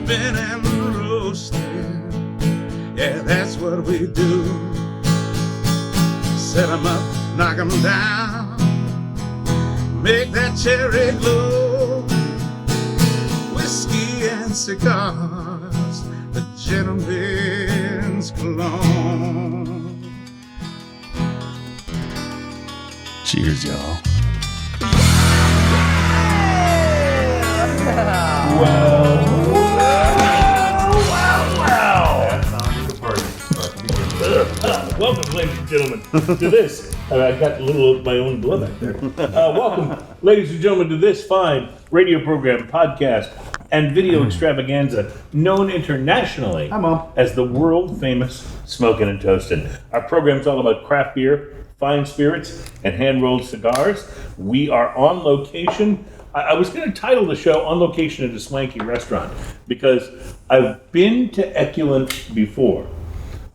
Ripping and roasting, yeah, that's what we do. Set 'em up, knock 'em down, make that cherry glow. Whiskey and cigars, the gentleman's cologne. Cheers, y'all. Welcome, ladies and gentlemen, to this. I got a little of my own blood back there. Welcome, ladies and gentlemen, to this fine radio program, podcast, and video extravaganza known internationally as the world-famous Smokin' and Toastin'. Our program's all about craft beer, fine spirits, and hand-rolled cigars. We are on location. I was going to title the show On Location at a Swanky Restaurant because I've been to ECULENT before,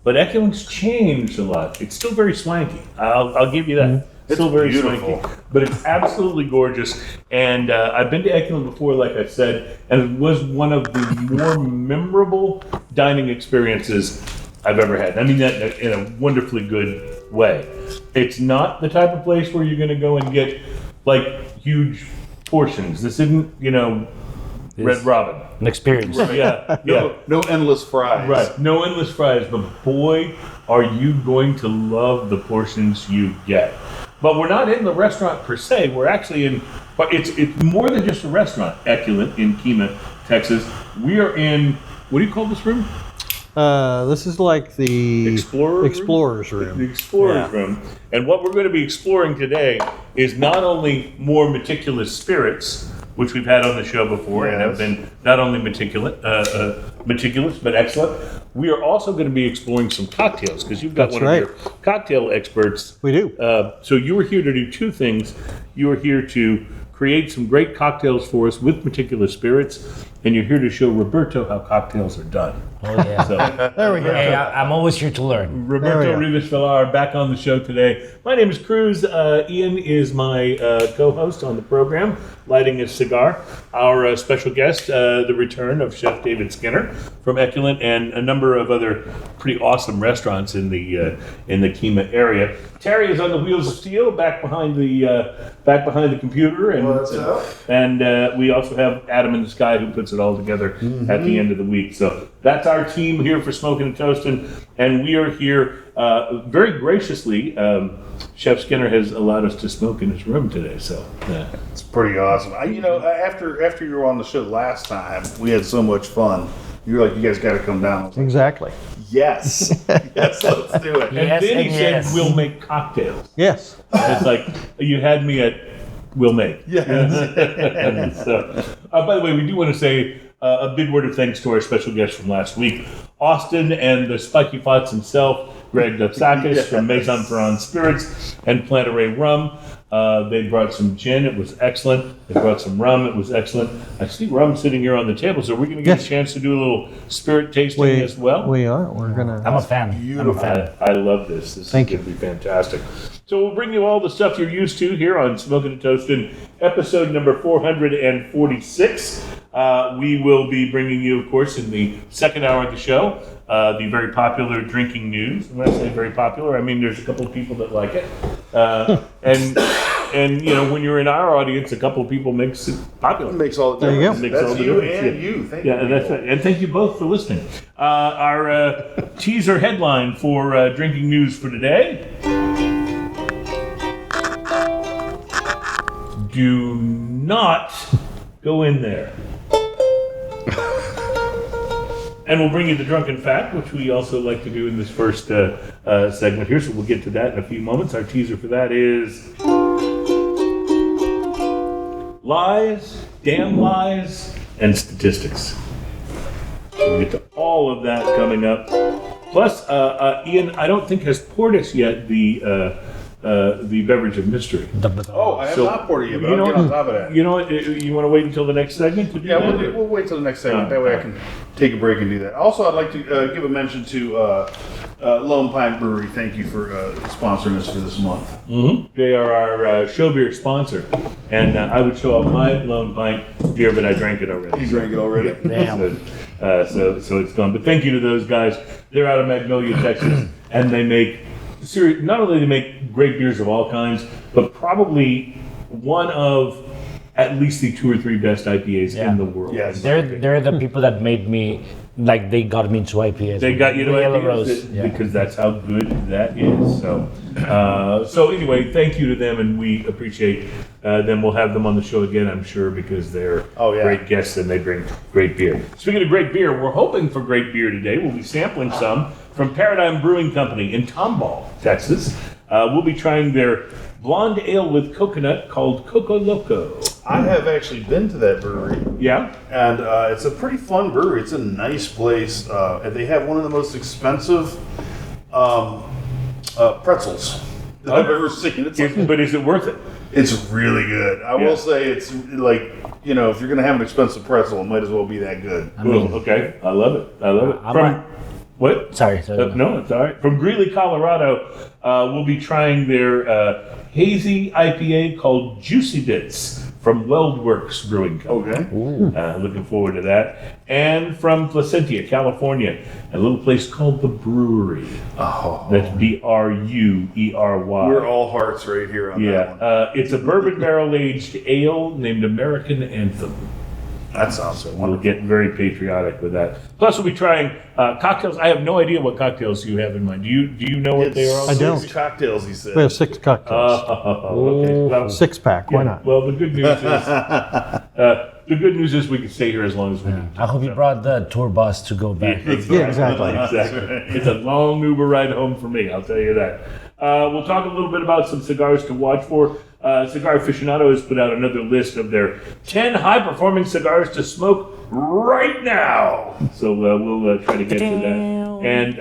but ECULENT's changed a lot. It's still very swanky. I'll give you that. It's still very beautiful. Swanky, but it's absolutely gorgeous. And I've been to ECULENT before, like I said, and it was one of the more memorable dining experiences I've ever had. I mean that in a wonderfully good way. It's not the type of place where you're going to go and get like huge portions. This isn't, Red Robin. An experience. Yeah. No endless fries. Right. No endless fries, but boy, are you going to love the portions you get. But we're not in the restaurant per se. We're actually in, but it's more than just a restaurant, ECULENT in Kemah, Texas. We are in, what do you call this room? This is like the Explorer's room. The Explorer's room. And what we're going to be exploring today is not only more meticulous spirits, which we've had on the show before and have been not only meticulous but excellent. We are also going to be exploring some cocktails because you've got of your cocktail experts. We do. So you were here to do two things. You were here to create some great cocktails for us with meticulous spirits, and you're here to show Roberto how cocktails are done. Oh, yeah. So, there we go. Hey, I'm always here to learn. Roberto Rivas Villar back on the show today. My name is Cruz. Ian is my co-host on the program, lighting a cigar. Our special guest, the return of Chef David Skinner from ECULENT and a number of other pretty awesome restaurants in the Kemah area. Terry is on the wheels of steel, back behind the computer, and What's up? And we also have Adam in the Sky who puts it all together at the end of the week. So that's our team here for Smokin' and Toastin', and we are here very graciously. Chef Skinner has allowed us to smoke in his room today, so It's pretty awesome. After you were on the show last time, we had so much fun. You were like, you guys got to come down. I was like, Exactly. yes. Yes, let's do it. and Yes, then he and said, yes. "We'll make cocktails." Yes. It's like you had me at "we'll make." Yes. And so, by the way, we do want to say a big word of thanks to our special guest from last week, Austin and the Spiky Fox himself, Greg Dupsakis from Maison Ferrand Spirits and Plantaray Rum. They brought some gin, it was excellent. They brought some rum, it was excellent. I see rum sitting here on the table, so we're going to get a chance to do a little spirit tasting as well. We are. We're gonna. I'm a fan. I'm a fan. I love this. This Thank is going to be fantastic. So we'll bring you all the stuff you're used to here on Smokin' and Toastin', episode number 446. We will be bringing you, of course, in the second hour of the show, the very popular drinking news. When I say very popular, I mean there's a couple of people that like it. And when you're in our audience, a couple of people makes it popular. Makes all the There you go. difference. Makes all That's the you difference, and you. Thank you. That's right. And thank you both for listening. Our teaser headline for drinking news for today. Do not go in there. And we'll bring you the drunken fact, which we also like to do in this first segment here, so we'll get to that in a few moments. Our teaser for that is lies, damn lies, and statistics. We'll get to all of that coming up. Plus, Ian, I don't think has poured us yet the beverage of mystery. Oh, I have not poured it yet, but I'll get on top of that. You know what? You want to wait until the next segment to do that? We'll wait till the next segment. That way I can take a break and do that. Also, I'd like to give a mention to Lone Pine Brewery. Thank you for sponsoring us for this month. Mm-hmm. They are our show beer sponsor. And I would show off my Lone Pine beer, but I drank it already. You drank it already? Damn. So it's gone. But thank you to those guys. They're out of Magnolia, Texas, and they make not only they make great beers of all kinds, but probably one of at least the 2 or 3 best IPAs in the world. Yes. They're the people that made me, like, they got me into IPAs. They got you to Yellow IPAs Rose. because that's how good that is. So anyway, thank you to them, and we appreciate them. We'll have them on the show again, I'm sure, because they're great guests and they bring great beer. Speaking of great beer, we're hoping for great beer today. We'll be sampling some from Paradigm Brewing Company in Tomball, Texas. We'll be trying their blonde ale with coconut called Coco Loco. I have actually been to that brewery. Yeah? And it's a pretty fun brewery. It's a nice place. And they have one of the most expensive pretzels that I've ever seen. But is it worth it? It's really good. I will say it's like, if you're going to have an expensive pretzel, it might as well be that good. Cool. Okay. I love it. What? Sorry. No, it's all right. From Greeley, Colorado, we'll be trying their hazy IPA called Juicy Bits from Weldwerks Brewing Company. Okay. Looking forward to that. And from Placentia, California, a little place called the Bruery. Oh. That's Bruery. We're all hearts right here on that one. It's a bourbon-barrel aged ale named American Anthem. That sounds so We'll wonderful. get very patriotic with that. Plus, we'll be trying cocktails. I have no idea what cocktails you have in mind. Do you know what they are? I don't. 6 cocktails, he said. We have 6 cocktails. Okay. Well, 6-pack. Why not? Well, the good news is we can stay here as long as we need. I hope you brought the tour bus to go back. Yeah, exactly. Exactly. It's a long Uber ride home for me, I'll tell you that. We'll talk a little bit about some cigars to watch for. Cigar Aficionado has put out another list of their 10 high-performing cigars to smoke right now. So we'll try to get to that. And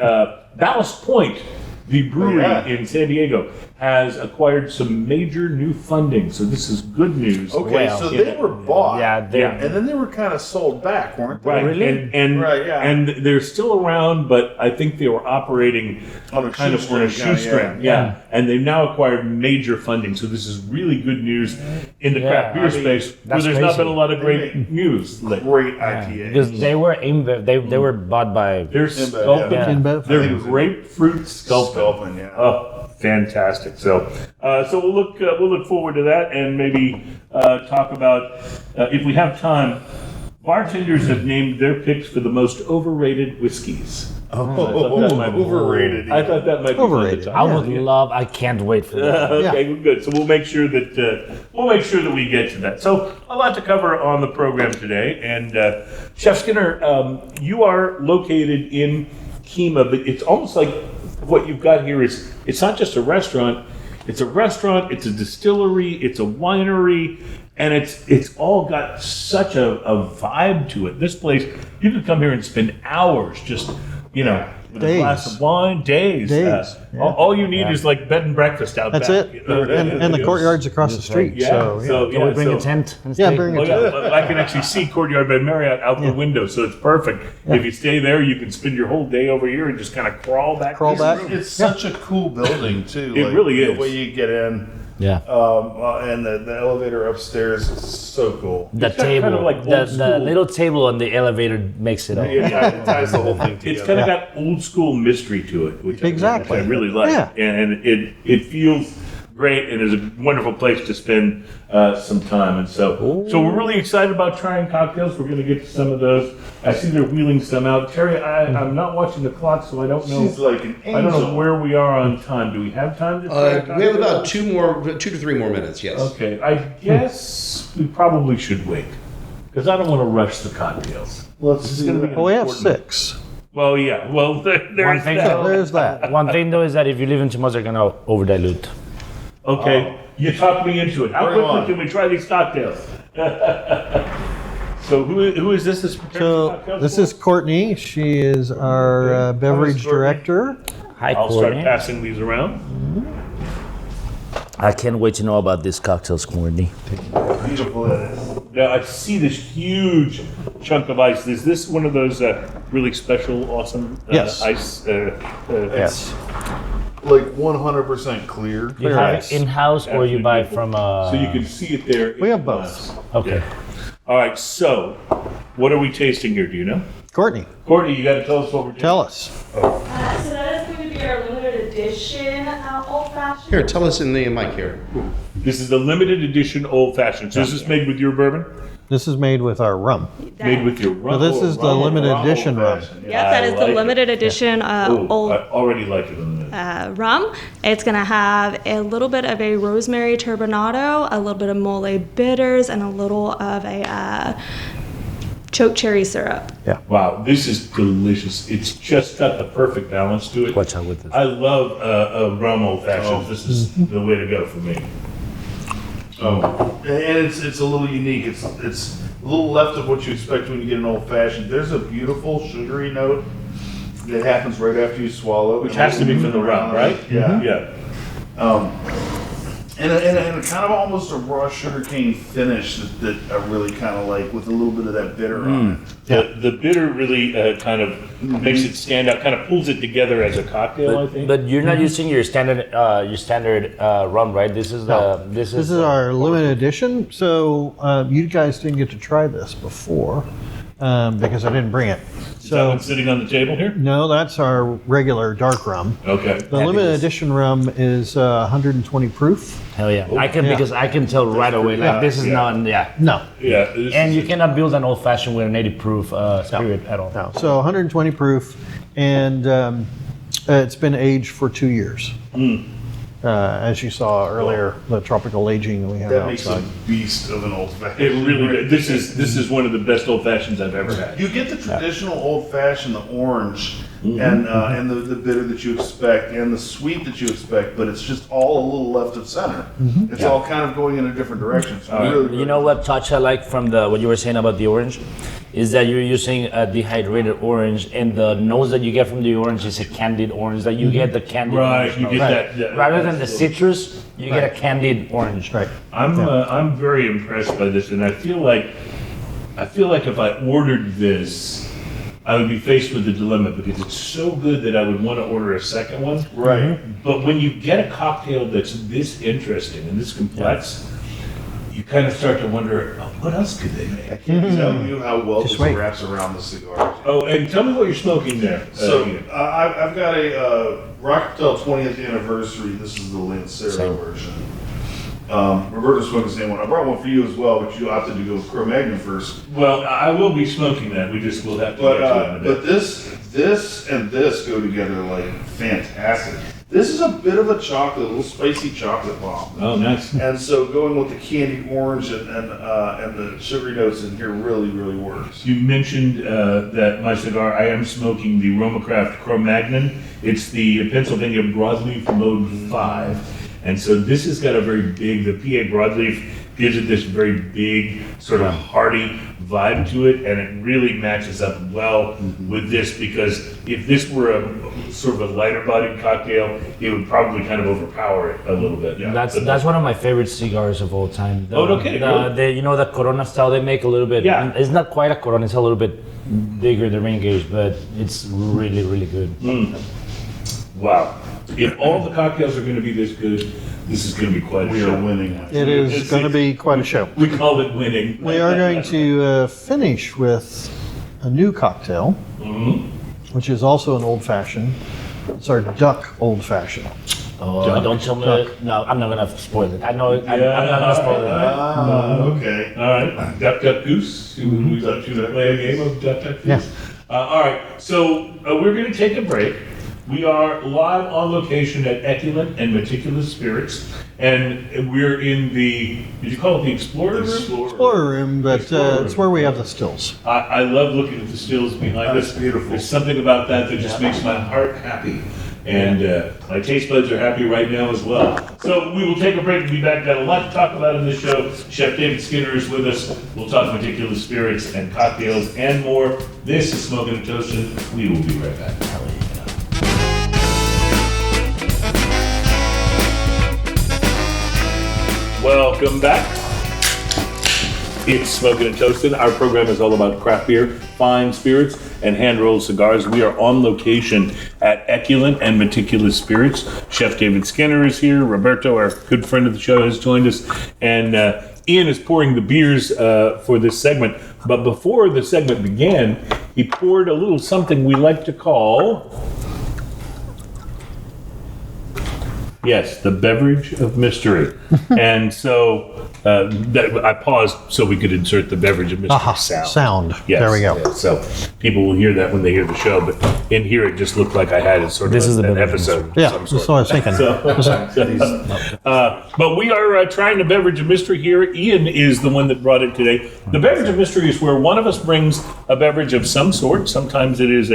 Ballast Point, the brewery in San Diego, has acquired some major new funding. So this is good news. Okay, so they were bought. Yeah. And then they were kind of sold back, weren't they? Right, Really? and they're still around, but I think they were operating On a kind of on a shoestring, shoestring. yeah. And they've now acquired major funding, so this is really good news in the craft beer space, where that's there's not crazy. been a lot of great news lately. Great IPA. Because they were they were bought by. They're sculpin'. yeah. InBev? They're grapefruit sculpin'. Sculpin, yeah. Oh, fantastic! So we'll look forward to that, and maybe talk about if we have time. Bartenders have named their picks for the most overrated whiskeys. Overrated. I thought that might be Overrated. fun to I talk would love. I can't wait for that. Okay, well, good. So we'll make sure that we get to that. So a lot to cover on the program today. And Chef Skinner, you are located in Kemah, but it's almost like what you've got here is it's not just a restaurant. It's a restaurant. It's a distillery. It's a winery. And it's all got such a vibe to it. This place, you could come here and spend hours just, with a glass of wine, days. All you need is like bed and breakfast out That's back. it. And the courtyard's across the street. Yeah. So, Can we bring a tent? And Yeah, stay? bring Oh, a yeah, tent. I can actually see Courtyard by Marriott out the window, so it's perfect. If you stay there, you can spend your whole day over here and just kind of crawl back. Crawl to back. It's such a cool building, too. It really is. The way you get in. Yeah. And the elevator upstairs is so cool. The got kind table, of like the old school. little table on the elevator makes it all. Yeah, it ties the whole thing together. It's kind of got old school mystery to it, which Exactly. I really like. Yeah. And it feels great and is a wonderful place to spend some time. And so we're really excited about trying cocktails. We're going to get to some of those. I see they're wheeling some out. Terry, I'm not watching the clock, so I don't know. She's like an I don't know angel. where we are on time. Do we have time to try We have cocktails? about 2 to 3 more minutes, yes. Okay, I guess we probably should wait because I don't want to rush the cocktails. Let's This is see. going to be Well, we have important. 6. Well, yeah. Well, there's One thing, that. There's that. One thing though is that if you leave in too much, they're gonna over dilute. Okay, you talked me into it. How Bring quickly on. can we try these cocktails? So who is this? That's preparing the So cocktails this for is us? Courtney. She is our beverage Courtney? director. Hi, I'll start Courtney. passing these around. I can't wait to know about these cocktails, Courtney. Beautiful it is. Now I see this huge chunk of ice. Is this one of those really special, awesome Yes. ice? Yes. Like 100% clear. You have ice. it in house or you Absolutely buy beautiful. from So you can see it there. We in have the both. glass. Okay. All right. So, what are we tasting here? Do you know? Courtney, Courtney, you got to tell us what we're doing. tell us. So that is going to be our limited edition old fashioned. Here, tell us in the mic here. This is the limited edition old fashioned. So is this made with your bourbon? This is made with our rum. Made with your rum? Now, this is the limited edition rum. Yep, that is the like limited edition old I already like it in the rum. It's going to have a little bit of a rosemary turbinado, a little bit of mole bitters, and a little of a choke cherry syrup. Wow, this is delicious. It's just got the perfect balance to it. Watch out with this. I love a rum old fashioned. This is the way to go for me. And it's a little unique. It's a little left of what you expect when you get an old fashioned. There's a beautiful sugary note that happens right after you swallow, Which has to be from the rum, right? Yeah. Yeah. And a kind of almost a raw sugarcane finish that I really kind of like, with a little bit of that bitter on it. The bitter really kind of makes it stand out, kind of pulls it together as a cocktail, I think. But you're not using your standard rum, right? This is This is our limited edition. So you guys didn't get to try this before because I didn't bring it. Is that one sitting on the table here? No, that's our regular dark rum. Okay. The limited edition rum is 120 proof. Hell yeah! Because I can tell right away. Like this is not. Yeah. No. Yeah. And you cannot build an old fashioned with an 80 proof spirit at all. No. So 120 proof, and it's been aged for 2 years. As you saw earlier, the tropical aging we have That makes outside. a beast of an old fashioned. It really this is one of the best old fashions I've ever had. You get the traditional old fashioned, the orange, and the bitter that you expect, and the sweet that you expect, but it's just all a little left of center. It's all kind of going in a different direction. So really, You know what touch I like from what you were saying about the orange? Is that you're using a dehydrated orange, and the nose that you get from the orange is a candied orange. That you get the candied orange You nose. get that. Rather than the citrus, you get a candied orange. Right. I'm very impressed by this, and I feel like if I ordered this, I would be faced with a dilemma because it's so good that I would want to order a second one. Right. But when you get a cocktail that's this interesting and this complex, you kind of start to wonder, what else could they make? I can't tell you how well Just this wait. wraps around the cigar. Oh, and tell me what you're smoking there. So Ian. I've got a Rockefeller 20th anniversary. This is the Lancero version. Roberto's smoking the same one. I brought one for you as well, but you opted to go with Cro-Magnon first. Well, I will be smoking that. We just will have to get to it in a bit. But this and this go together like fantastic. This is a bit of a chocolate, a little spicy chocolate bomb. Oh, nice. And so going with the candied orange and the sugary notes in here really, really works. You mentioned that my cigar, I am smoking the Romacraft Cro-Magnon. It's the Pennsylvania Broadleaf Mode 5. And so this has got a very big, the PA Broadleaf gives it this very big, sort of hearty vibe to it, and it really matches up well with this, because if this were a sort of a lighter bodied cocktail, it would probably kind of overpower it a little bit. Yeah. That's one of my favorite cigars of all time. Okay, good. The Corona style they make a little bit. Yeah. It's not quite a Corona. It's a little bit bigger, the ring gauge, but it's really, really good. Wow. If all the cocktails are going to be this good, this is going to be quite a We show. are winning. It is going to be quite a show. We call it winning. We are going to finish with a new cocktail, which is also an old fashioned. It's our duck old fashioned. Oh, don't tell me. No, I'm not gonna spoil it. I know. I'm not gonna spoil it. Okay. All right. Duck, duck, goose. We'd like to play a game of duck, duck, goose. All right. So we're going to take a break. We are live on location at ECULENT and Meticulous Spirits, and we're in the, did you call it the Explorer Room? Explorer room, but Explorer it's room. where we have the stills. I love looking at the stills behind us. That's beautiful. There's something about that just makes my heart happy. And my taste buds are happy right now as well. So we will take a break and be back. Got a lot to talk about in this show. Chef David Skinner is with us. We'll talk Meticulous Spirits and cocktails and more. This is Smoking and Toasting. We will be right back. Welcome back. It's Smoking and Toasting. Our program is all about craft beer, fine spirits, and hand-rolled cigars. We are on location at ECULENT and Meticulous Spirits. Chef David Skinner is here. Roberto, our good friend of the show, has joined us. And Ian is pouring the beers for this segment. But before the segment began, he poured a little something we like to call, yes, the beverage of mystery. And so I paused so we could insert the beverage of mystery sound. Yes. There we go. Yes. So people will hear that when they hear the show, but in here it just looked like I had a sort of an episode. Yeah, that's what I was thinking. But we are trying the beverage of mystery here. Ian is the one that brought it today. The beverage of mystery is where one of us brings a beverage of some sort. Sometimes it is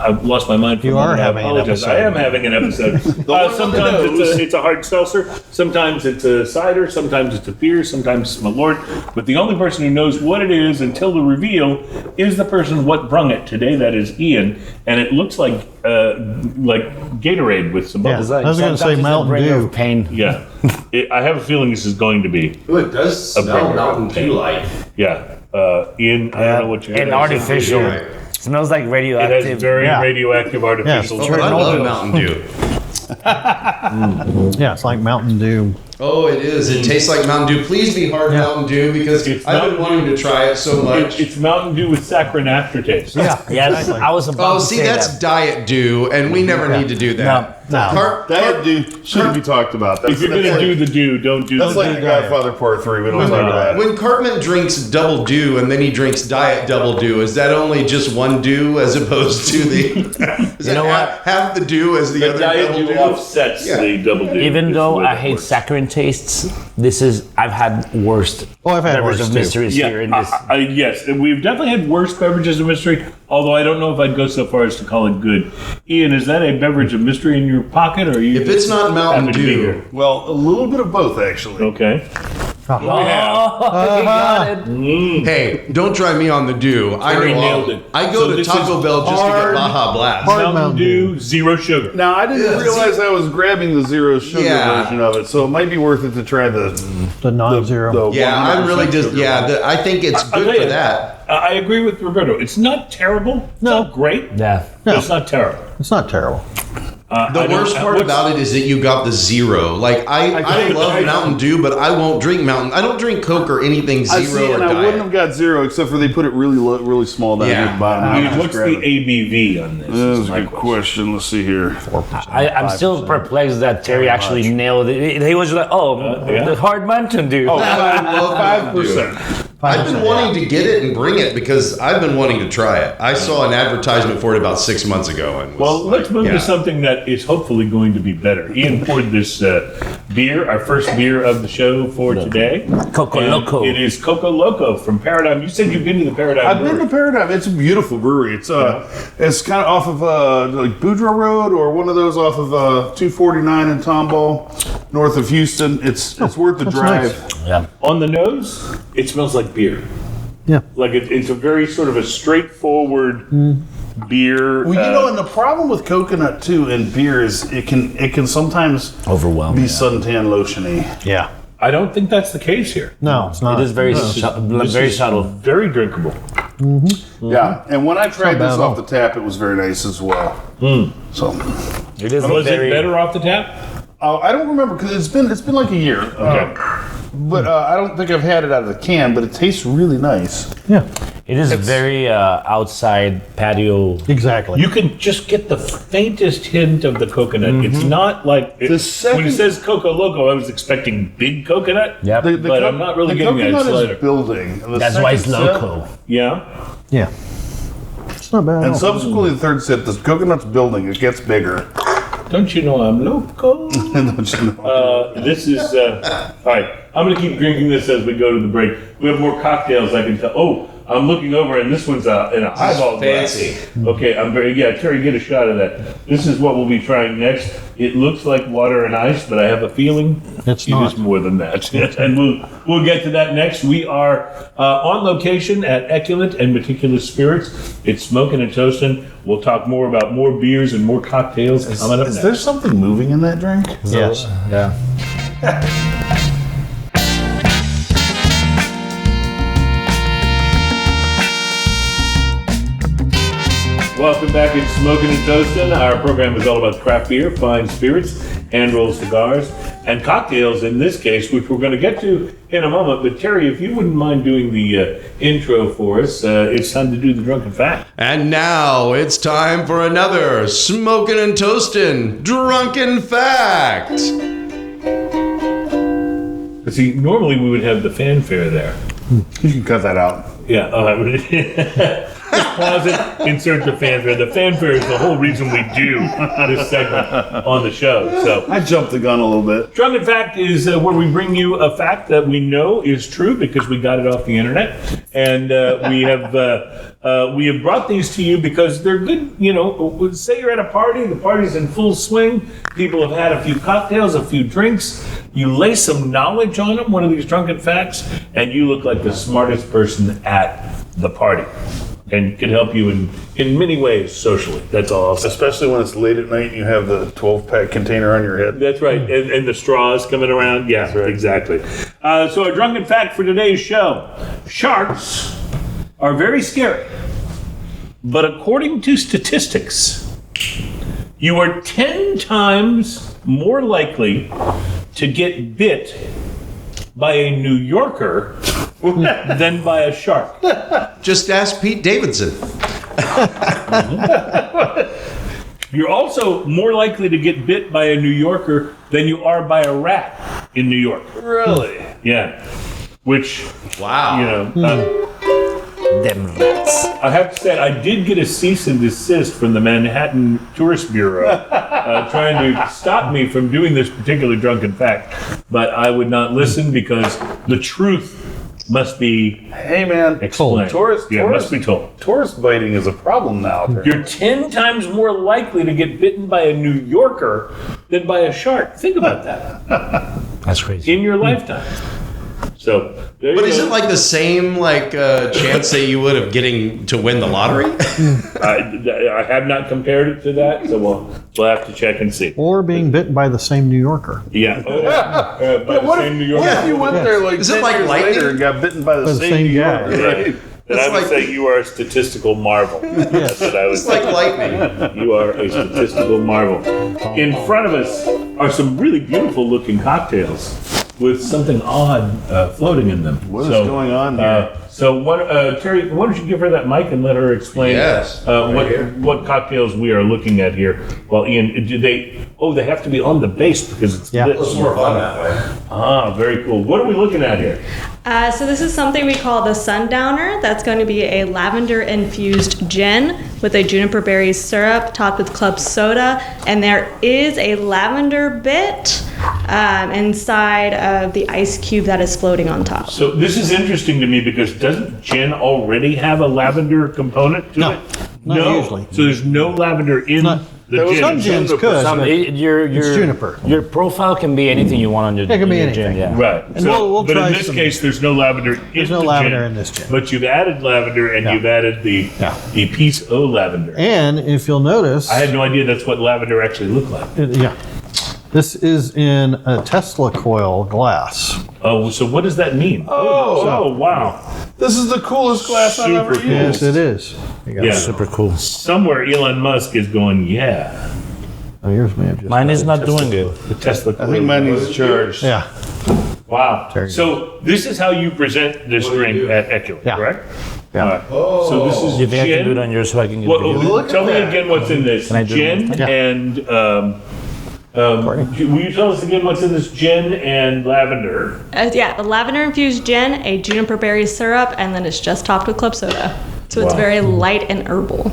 I've lost my mind. You are having an episode. I am having an episode. Sometimes it's a hard seltzer. Sometimes it's a cider. Sometimes it's a beer. Sometimes it's Malort. But the only person who knows what it is until the reveal is the person what brung it today. That is Ian. And it looks like Gatorade with some bubbles. I was going to say Mountain Dew. Pain. Yeah. I have a feeling this is going to be. Ooh, it does smell Mountain Dew-like. Yeah. Ian, I don't know what you're And artificial. Smells like radioactive. It has very radioactive artificial. Oh, but I love Mountain Dew. Yeah, it's like Mountain Dew. Oh, it is. It tastes like Mountain Dew. Please be hard Mountain Dew because I've been wanting to try it so much. It's Mountain Dew with saccharine aftertaste. Yeah, Yes, I was about Oh, to see, say that's that. Diet Dew, and we never need to do that. No. That dude shouldn't be talked about. If you're going to do the Dew, don't do That's the like Dew. the Godfather Part 3. We don't talk about it. When Cartman drinks Double Dew and then he drinks Diet Double Dew, is that only just one Dew as opposed to the? Is You know what? Half the Dew as the The other Diet Double Dew Dew? offsets the Double Dew. Even It's though the way I that hate works. saccharine tastes, I've had worst Oh, I've had beverage worse of too. mysteries here in this. Yes, and we've definitely had worse beverages of mystery, although I don't know if I'd go so far as to call it good. Ian, is that a beverage of mystery in your pocket, or are you? If it's not Mountain happen to be Dew, here? Well, a little bit of both, actually. Okay. Oh, he got it. hey, don't try me on the Dew. Terry nailed it. I go So to this Taco is Bell just to hard- get Baja Blast. Hard Mountain Dew, zero sugar. Now, I didn't realize I was grabbing the zero sugar Yeah. version of it, so it might be worth it to try the non-zero. Yeah, I'm really 100% just sugar one. I think it's I'll good tell for you, that. I agree with Roberto. It's not terrible. It's No. not great. Yeah. But it's not terrible. It's not terrible. The worst part about it is that you got the zero. Like I love Mountain Dew, but I won't drink Mountain. I don't drink Coke or anything I zero see, or and I diet. wouldn't have got zero except for they put it really low, really small down Yeah. here at the bottom. I What's the ABV on this? That's is a my good question. Let's see here. I'm still perplexed that Terry actually nailed it. He was like, yeah. the hard Mountain Dew. I love Mountain Dew. 5%. I've been wanting to get it and bring it because I've been wanting to try it. I saw an advertisement for it about 6 months ago, and was Well, let's move yeah. to something that is hopefully going to be better. Ian poured this beer, our first beer of the show for today. Coco And Loco. It is Coco Loco from Paradigm. You said you've been to the Paradigm I've been Brewery. to Paradigm. It's a beautiful brewery. It's kind of off of like Boudreaux Road or one of those off of 249 in Tomball, north of Houston. It's worth the that's drive. nice. Yeah. On the nose, it smells like beer. Yeah. Like it's a very sort of a straightforward beer. Well, you know, and the problem with coconut too in beer is it can sometimes Overwhelming. be suntan lotiony. Yeah. I don't think that's the case here. No, it's not. It is very, This very is subtle. very drinkable. Yeah, and when I tried not bad this at off all. the tap, it was very nice as well. So It is Was very. it better off the tap? I don't remember because it's been like a year. Okay. But I don't think I've had it out of the can. But it tastes really nice. Yeah. It is very outside patio. Exactly. You can just get the faintest hint of the coconut. It's not like The when second- it says Coco Loco, I was expecting big coconut. Yep. But I'm not really the getting that. It's coconut lighter. is building. And the That's why it's second sip- loco. Yeah. Yeah. It's not bad. And at all. subsequently, the third sip, the coconut's building. It gets bigger. Don't you know I'm loco? Don't you know? This is all right. I'm gonna keep drinking this as we go to the break. We have more cocktails. I can tell. Oh, I'm looking over, and this one's in a highball glass. fancy. Okay, I'm very Terry, get a shot of that. This is what we'll be trying next. It looks like water and ice, but I have a feeling It's it not. is more than that. And we'll get to that next. We are on location at ECULENT and Meticulous Spirits. It's smoking and toasting. We'll talk more about more beers and more cocktails coming up Is next. there something moving in that drink? Yes. Yeah. Welcome back. It's Smoking and Toasting. Our program is all about craft beer, fine spirits, hand rolled cigars, and cocktails in this case, which we're going to get to in a moment. But Terry, if you wouldn't mind doing the intro for us, it's time to do the drunken fact. And now it's time for another smoking and toasting drunken fact. See, normally we would have the fanfare there. You can cut that out. Yeah. Just pause it, insert the fanfare. The fanfare is the whole reason we do this segment on the show. So I jumped the gun a little bit. Drunken Fact is where we bring you a fact that we know is true because we got it off the internet, and we have brought these to you because they're good. You know, say you're at a party, the party's in full swing, people have had a few cocktails, a few drinks, you lay some knowledge on them, one of these drunken facts, and you look like the smartest person at the party. And can help you in many ways socially. That's all I'll say. Especially when it's late at night and you have the 12-pack container on your head. That's right. And the straws coming around. Yeah, right. Exactly. So a drunken fact for today's show. Sharks are very scary. But according to statistics, you are 10 times more likely to get bit by a New Yorker than by a shark. Just ask Pete Davidson. You're also more likely to get bit by a New Yorker than you are by a rat in New York. Really? Yeah. Which, Wow. you know, Them rats. I have to say, I did get a cease and desist from the Manhattan Tourist Bureau trying to stop me from doing this particular drunken fact, but I would not listen because the truth must be Hey, man. explained. Must be told. Tourist biting is a problem now. You're 10 times more likely to get bitten by a New Yorker than by a shark. Think about that. That's crazy. In your lifetime. So, there But you is go. it like the same chance that you would of getting to win the lottery? I have not compared it to that, so we'll have to check and see. Or being bitten by the same New Yorker. Yeah. By the same New Yorker. What if you went there like Is it 10 like years lightning? later and got bitten by the same New guy. Yorker? Right? Then I would like- say you are a statistical marvel. That's what I would It's say. like lightning. You are a statistical marvel. In front of us are some really beautiful looking cocktails with something odd floating in them. What is going on here? Terry, why don't you give her that mic and let her explain Yes, what cocktails we are looking at here? Well, Ian, they have to be on the base because it's Yeah. this. more fun that way. Ah, very cool. What are we looking at here? So this is something we call the Sundowner. That's going to be a lavender-infused gin with a juniper berry syrup topped with club soda, and there is a lavender bit inside of the ice cube that is floating on top. So this is interesting to me because doesn't gin already have a lavender component to No, it? not no. usually. So there's no lavender in Not- the gin. Some gins could. Some, but your it's juniper. Your profile can be anything you want on your, It can be your gin, anything. yeah. Right. And we'll but try in this some- case, there's no lavender There's in no the lavender gin. in this gin. But you've added lavender and Yeah. you've added the Peace O lavender. And if you'll notice, I had no idea that's what lavender actually looked like. yeah, this is in a Tesla coil glass. Oh, so what does that mean? Oh, wow. This is the coolest glass I've ever Super used. cool. Yes, it is. You got Yeah. it. Super cool. Somewhere Elon Musk is going, yeah. Oh, yours may have just. Mine is not doing good. The Tesla. I think mine needs charged. Yeah. Wow. Very So this is how you present this drink at ECULENT, Yeah. correct? Yeah. All right. So this is Do you think I can do it gin. on yours so I can get Well, the tell me again what's in this. I do it Gin Yeah. and will you tell us again what's in this gin and lavender? Yeah, the lavender-infused gin, a juniper berry syrup, and then it's just topped with club soda. So it's Wow. very light and herbal.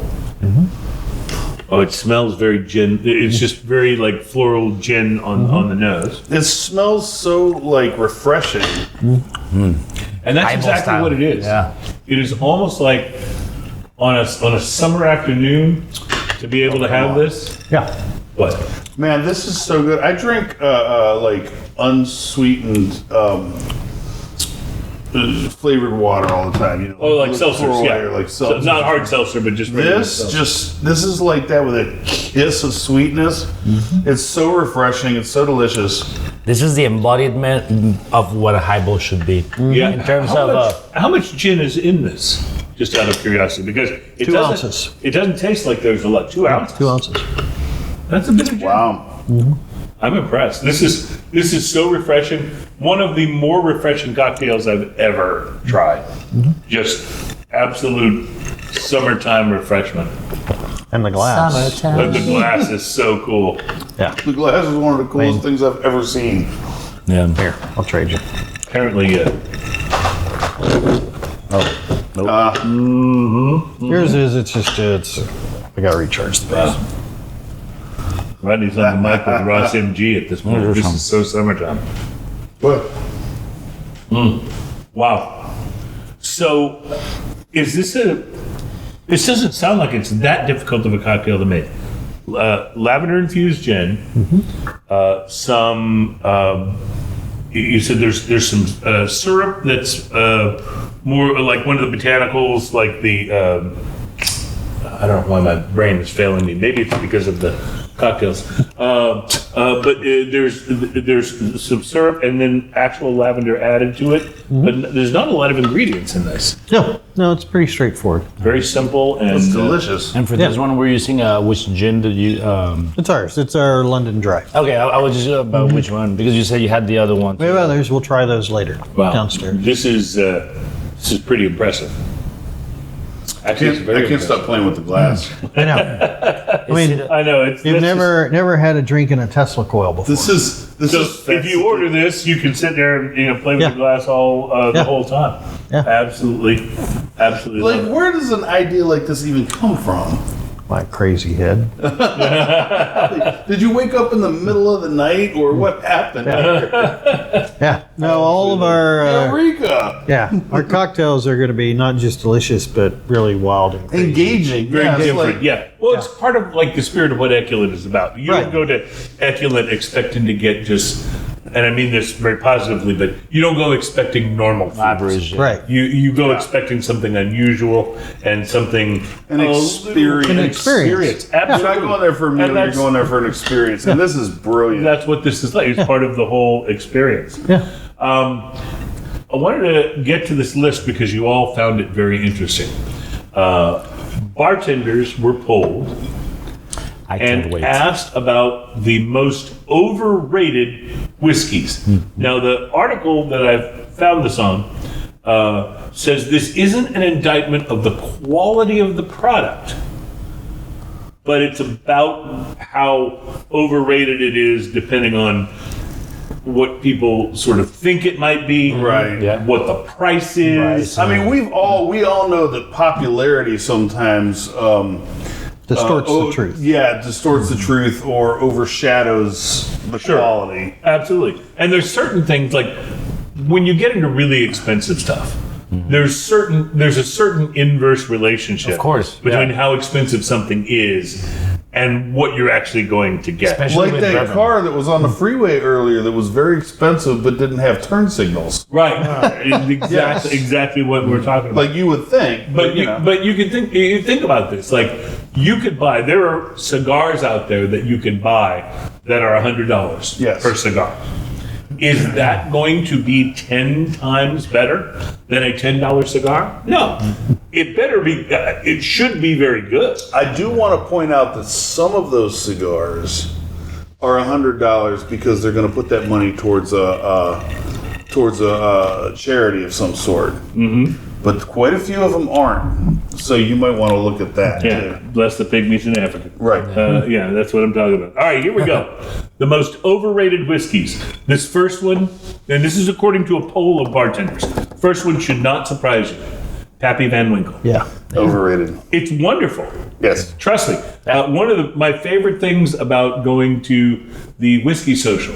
Oh, it smells very gin. It's just very like floral gin on the nose. It smells so like refreshing. And that's Eyeball exactly style. what it is. Yeah. It is almost like on a summer afternoon to be able to have this. Yeah. What? Man, this is so good. I drink like unsweetened flavored water all the time. You know, Oh, like seltzers, Bruery yeah. or like So seltzers. not hard seltzer, but just regular seltzer. This is like that with a kiss of sweetness. It's so refreshing. It's so delicious. This is the embodiment of what a highball should be. Yeah. In terms how of much, how much gin is in this? Just out of curiosity, because it 2 doesn't. ounces. It doesn't taste like there's a lot. 2 ounces. 2 ounces. That's a bit of gin. Wow. I'm impressed. This is so refreshing. One of the more refreshing cocktails I've ever tried. Just absolute summertime refreshment. And the glass. But the glass is so cool. Yeah. The glass is one of the coolest things I've ever seen. Yeah. Here, I'll trade you. Apparently, Yours is, it's I got to recharge the base. Rodney's on the mic with Ross MG at this point. This is so summertime. What? Wow. So, is this this doesn't sound like it's that difficult of a cocktail to make. Lavender infused gin, some, you said there's some syrup that's more like one of the botanicals, like the, I don't know why my brain is failing me. Maybe it's because of the cocktails. But there's some syrup and then actual lavender added to it. But there's not a lot of ingredients in this. No, it's pretty straightforward. Very simple and It's delicious. And for this one, were you using which gin did you? It's ours. It's our London Dry. Okay, I was just about which one because you said you had the other one. We have others. We'll try those later downstairs. This is pretty impressive. Actually, it's very I can't impressive. stop playing with the glass. I know. I mean, I know. you've never had a drink in a Tesla coil before. This is So if you order this, you can sit there and play with the glass all the whole time. Yeah. Absolutely. like, love it. where does an idea like this even come from? My crazy head. Did you wake up in the middle of the night, or what happened? Yeah. No, all of our Eureka! our cocktails are going to be not just delicious, but really wild and crazy. Engaging. Very Yeah, it's different. like- Well, it's part of like the spirit of what ECULENT is about. You Right. don't go to ECULENT expecting to get just, and I mean this very positively, but you don't go expecting normal foods. Average. Yeah. Right. You go expecting something unusual and something An experience. An experience. You're Absolutely. not going there for a meal, you're that's- going there for an experience. And this is brilliant. That's what this is like. It's part of the whole experience. Yeah. I wanted to get to this list because you all found it very interesting. Bartenders were polled I can't and wait. asked about the most overrated whiskeys. Now, the article that I've found this on says this isn't an indictment of the quality of the product, but it's about how overrated it is depending on what people sort of think it might be, Right. Yeah. what the price is. I mean, we all know that popularity sometimes Distorts the truth. Yeah, distorts the truth or overshadows the quality. Absolutely. And there's certain things like when you get into really expensive stuff, there's a certain inverse relationship Of course, between yeah. how expensive something is and what you're actually going to get. Especially Like with that bourbon. car that was on the freeway earlier that was very expensive but didn't have turn signals. Right. Exactly what we're talking about. Like you would think. But you know. you can think about this. Like you could buy. There are cigars out there that you can buy that are $100 Yes. per cigar. Is that going to be 10 times better than a $10 cigar? No. It better be. It should be very good. I do want to point out that some of those cigars are $100 because they're going to put that money towards a charity of some sort. Mm-hmm. But quite a few of them aren't. So you might want to look at that Yeah. too. Bless the pygmies in Africa. Right. Yeah, that's what I'm talking about. All right, here we go. The most overrated whiskeys. This first one, and this is according to a poll of bartenders. First one should not surprise you. Pappy Van Winkle. Yeah. Overrated. It's wonderful. Yes. Trust me. One of my favorite things about going to the whiskey social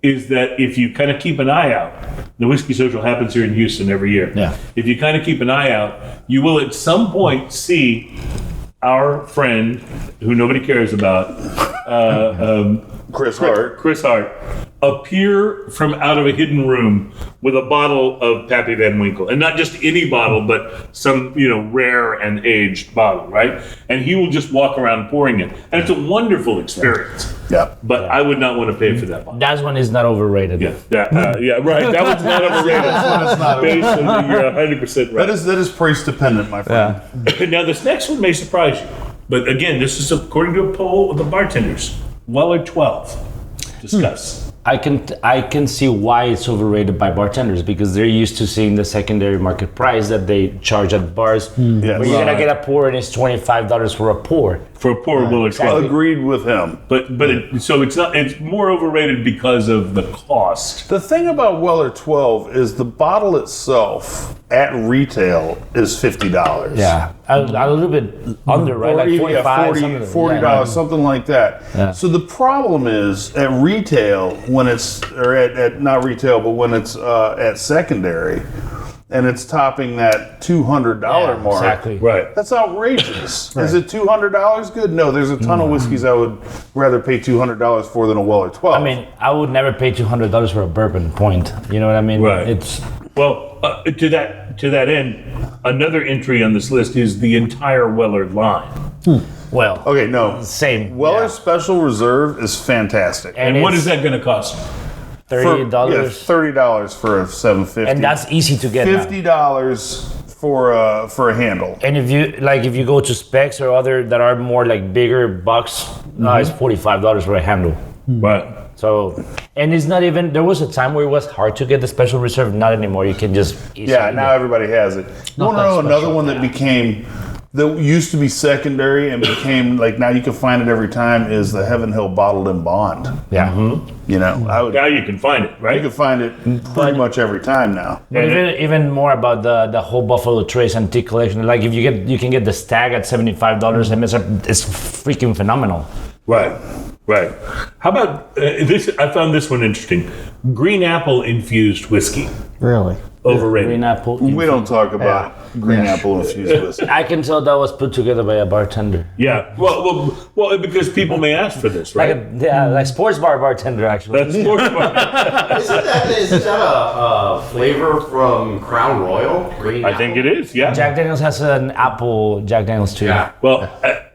is that if you kind of keep an eye out, the whiskey social happens here in Houston every year. Yeah. If you kind of keep an eye out, you will at some point see our friend, who nobody cares about, Chris Hart. Chris Hart, appear from out of a hidden room with a bottle of Pappy Van Winkle, and not just any bottle, but some rare and aged bottle, right? And he will just walk around pouring it, and it's a wonderful experience. Yeah. But I would not want to pay for that bottle. That one is not overrated. Yeah, right. That one's not overrated. That's not Basically, you're 100% right. That is price dependent, my friend. Now, this next one may surprise you, but again, this is according to a poll of the bartenders. Weller 12. Discuss. I can see why it's overrated by bartenders because they're used to seeing the secondary market price that they charge at bars. Yes. Where you're gonna get a pour and it's $25 for a pour. For a poor Weller 12. Agreed with him. So it's more overrated because of the cost. The thing about Weller 12 is the bottle itself at retail is $50. Yeah, a little bit under, right? Or Like even, 45, $40, something like that. Yeah. So the problem is at retail when it's, or at not retail, but when it's at secondary, and it's topping that $200 mark. Exactly. Right. That's outrageous. Is it $200 good? No, there's a ton of whiskeys I would rather pay $200 for than a Weller 12. I mean, I would never pay $200 for a bourbon point. You know what I mean? Right. It's Well, to that end, another entry on this list is the entire Weller line. well, okay, no. same. Weller yeah. Special Reserve is fantastic. And what it's is that going to cost? $30. Yeah, $30 for a 750. And that's easy to get now. $50 for a handle. And if you go to Specs or other that are more like bigger bucks, it's $45 for a handle. Right. So, and it's not even. There was a time where it was hard to get the Special Reserve. Not anymore. You can just easily Yeah, now everybody has it. You want to know another one that used to be secondary and became like now you can find it every time is the Heaven Hill Bottled in Bond. Yeah. You know, Now you can find it, you right? can find it pretty much every time now. But even more about the whole Buffalo Trace antique collection. Like if you can get the Stag at $75, and it's freaking phenomenal. Right. Right. How about this? I found this one interesting. Green apple infused whiskey. Really? Overrated. Green apple. We don't talk about green apple infused whiskey. I can tell that was put together by a bartender. Yeah. Well, because people may ask for this, right? Like sports bar bartender actually. That's sports bar. Isn't that a flavor from Crown Royal? Green I think it is. Yeah. Jack Daniels has an apple Jack Daniels too. Yeah. Well,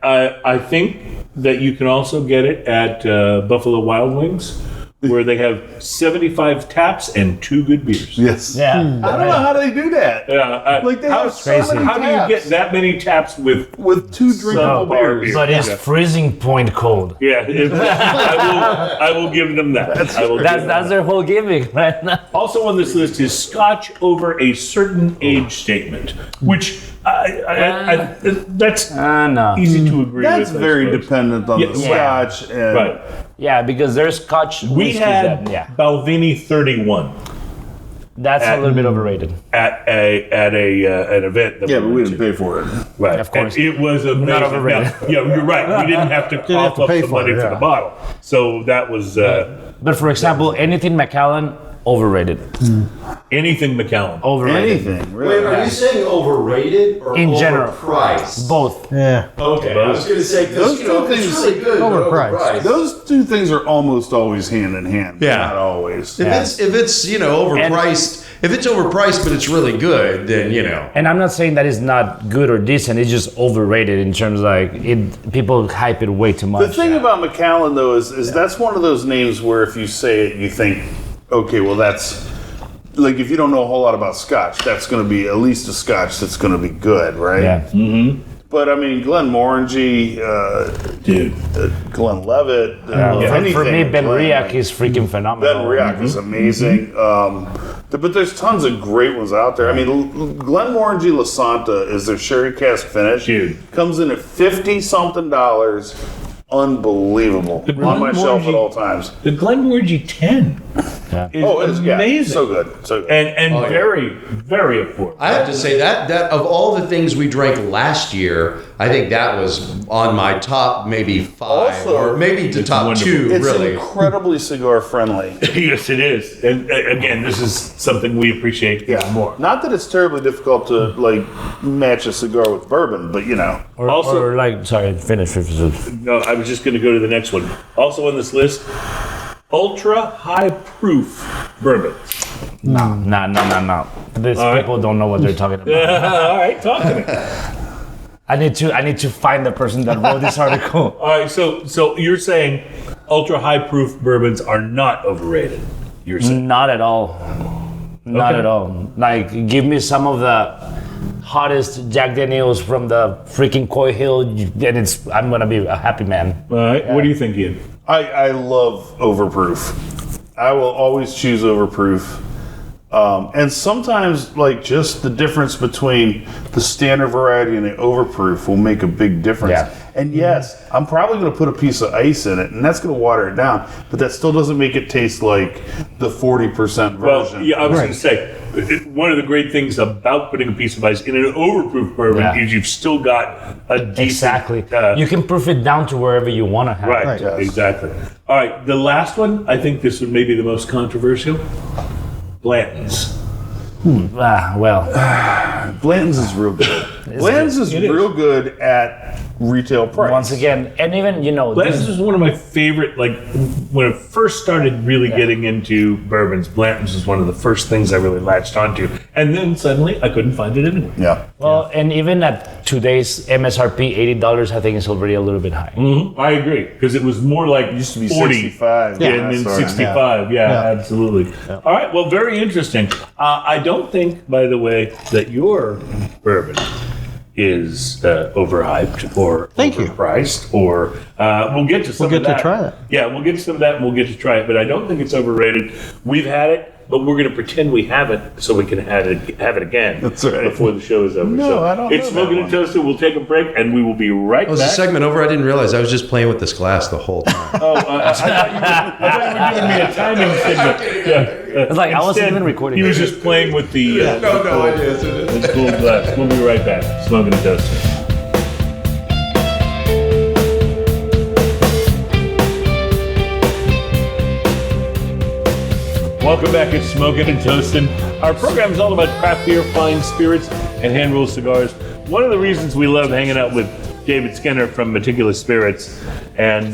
I think that you can also get it at Buffalo Wild Wings, where they have 75 taps and 2 good beers. Yes. Yeah. I don't know how they do that. Yeah, Like they have so crazy. many how do you taps get that many taps with? with 2 drinkable bar beers? But it's freezing point cold. Yeah, I will give them that. I will give them That's their whole gimmick, right? Also on this list is Scotch over a certain age statement, which that's No. easy to agree That's with. I very suppose. dependent on the Yeah. Scotch and Right. Yeah, because there's Scotch. We whiskeys had that, Balvenie 31 that's a little bit overrated. at an event. That yeah, we but we went didn't to. pay for it. Right. Of course. And it was amazing. Not overrated. Now, yeah, you're right. We didn't have to have cough to up pay the for money it, for yeah. the bottle. So that was But for example, anything Macallan, overrated. anything Macallan. Overrated. Anything, really. Wait, are you saying overrated or In general. overpriced? Both. Yeah. Okay, I was going to say, Those because two it's things- really good, but Overpriced. overpriced. Those two things are almost always hand in hand. but Yeah. Not always. If it's overpriced, if it's overpriced but it's really good, then And I'm not saying that it's not good or decent. It's just overrated in terms of like people hype it way too much. The thing about Macallan, though, is that's one of those names where if you say it, you think, okay, well, that's like if you don't know a whole lot about Scotch, that's going to be at least a Scotch that's going to be good, right? Yeah. But I mean, Glenmorangie, Dude. Glenlivet, For me, Ben Riach is freaking phenomenal. Ben Riach is amazing. But there's tons of great ones out there. I mean, Glenmorangie La Santa is their sherry cask finish. Dude. Comes in at $50-something. Unbelievable. On my shelf at all times. The Glenmorangie 10 is It's amazing. so good. So good. And very, very affordable. I have to say that of all the things we drank last year, I think that was on my top maybe 5 Also, or maybe to top wonderful. 2 It's really. incredibly cigar friendly. Yes, it is. And again, this is something we appreciate even more. Not that it's terribly difficult to like match a cigar with bourbon, but you know. Also- Finish. No, I was just going to go to the next one. Also on this list, ultra high proof bourbon. No. These All right. people don't know what they're talking about. All right, talk to me. I need to find the person that wrote this article. All right, so you're saying ultra high proof bourbons are not overrated. You're saying Not at all. Not Okay. at all. Like, give me some of the hottest Jack Daniels from the freaking Coy Hill, and I'm gonna be a happy man. all right. What do you think, Ian? I love overproof. I will always choose overproof. And sometimes, like, just the difference between the standard variety and the overproof will make a big difference. Yeah. And yes, I'm probably going to put a piece of ice in it, and that's going to water it down. But that still doesn't make it taste like the 40% version. Well, yeah, I was going to say, one of the great things about putting a piece of ice in an overproof bourbon is you've still got a decent... Exactly. You can proof it down to wherever you want to have it. Right, exactly. All right, the last one, I think this one may be the most controversial. Blanton's. Blanton's is real good. Blanton's is real good at retail price. Once again, and even, Blanton's is one of my favorite, like, when I first started really getting into bourbons, Blanton's was one of the first things I really latched onto. And then suddenly I couldn't find it anymore. Yeah. Well, and even at today's MSRP, $80, I think it's already a little bit high. Mm-hmm. I agree, because it was more like It used to be 40. 65. And then 65. Yeah, absolutely. Yeah. All right, well, very interesting. I don't think, by the way, that your bourbon is overhyped or overpriced, or we'll get to some of that. We'll get to try that. Yeah, we'll get to some of that and we'll get to try it, but I don't think it's overrated. We've had it, but we're going to pretend we haven't so we can have it again. That's right. Before the show is over. No, so I don't it's know Smoking that and Toasted. We'll take a break and we will be right Was back. the segment over? I didn't realize. I was just playing with this glass the whole time. Oh, I thought you were giving me a timing signal. Yeah. It's like I wasn't even recording. He was just playing with the I did. the cool glass. We'll be right back. Smoking and Toasted. Welcome back at Smoking and Toasting. Our program is all about craft beer, fine spirits, and hand-rolled cigars. One of the reasons we love hanging out with David Skinner from Meticulous Spirits and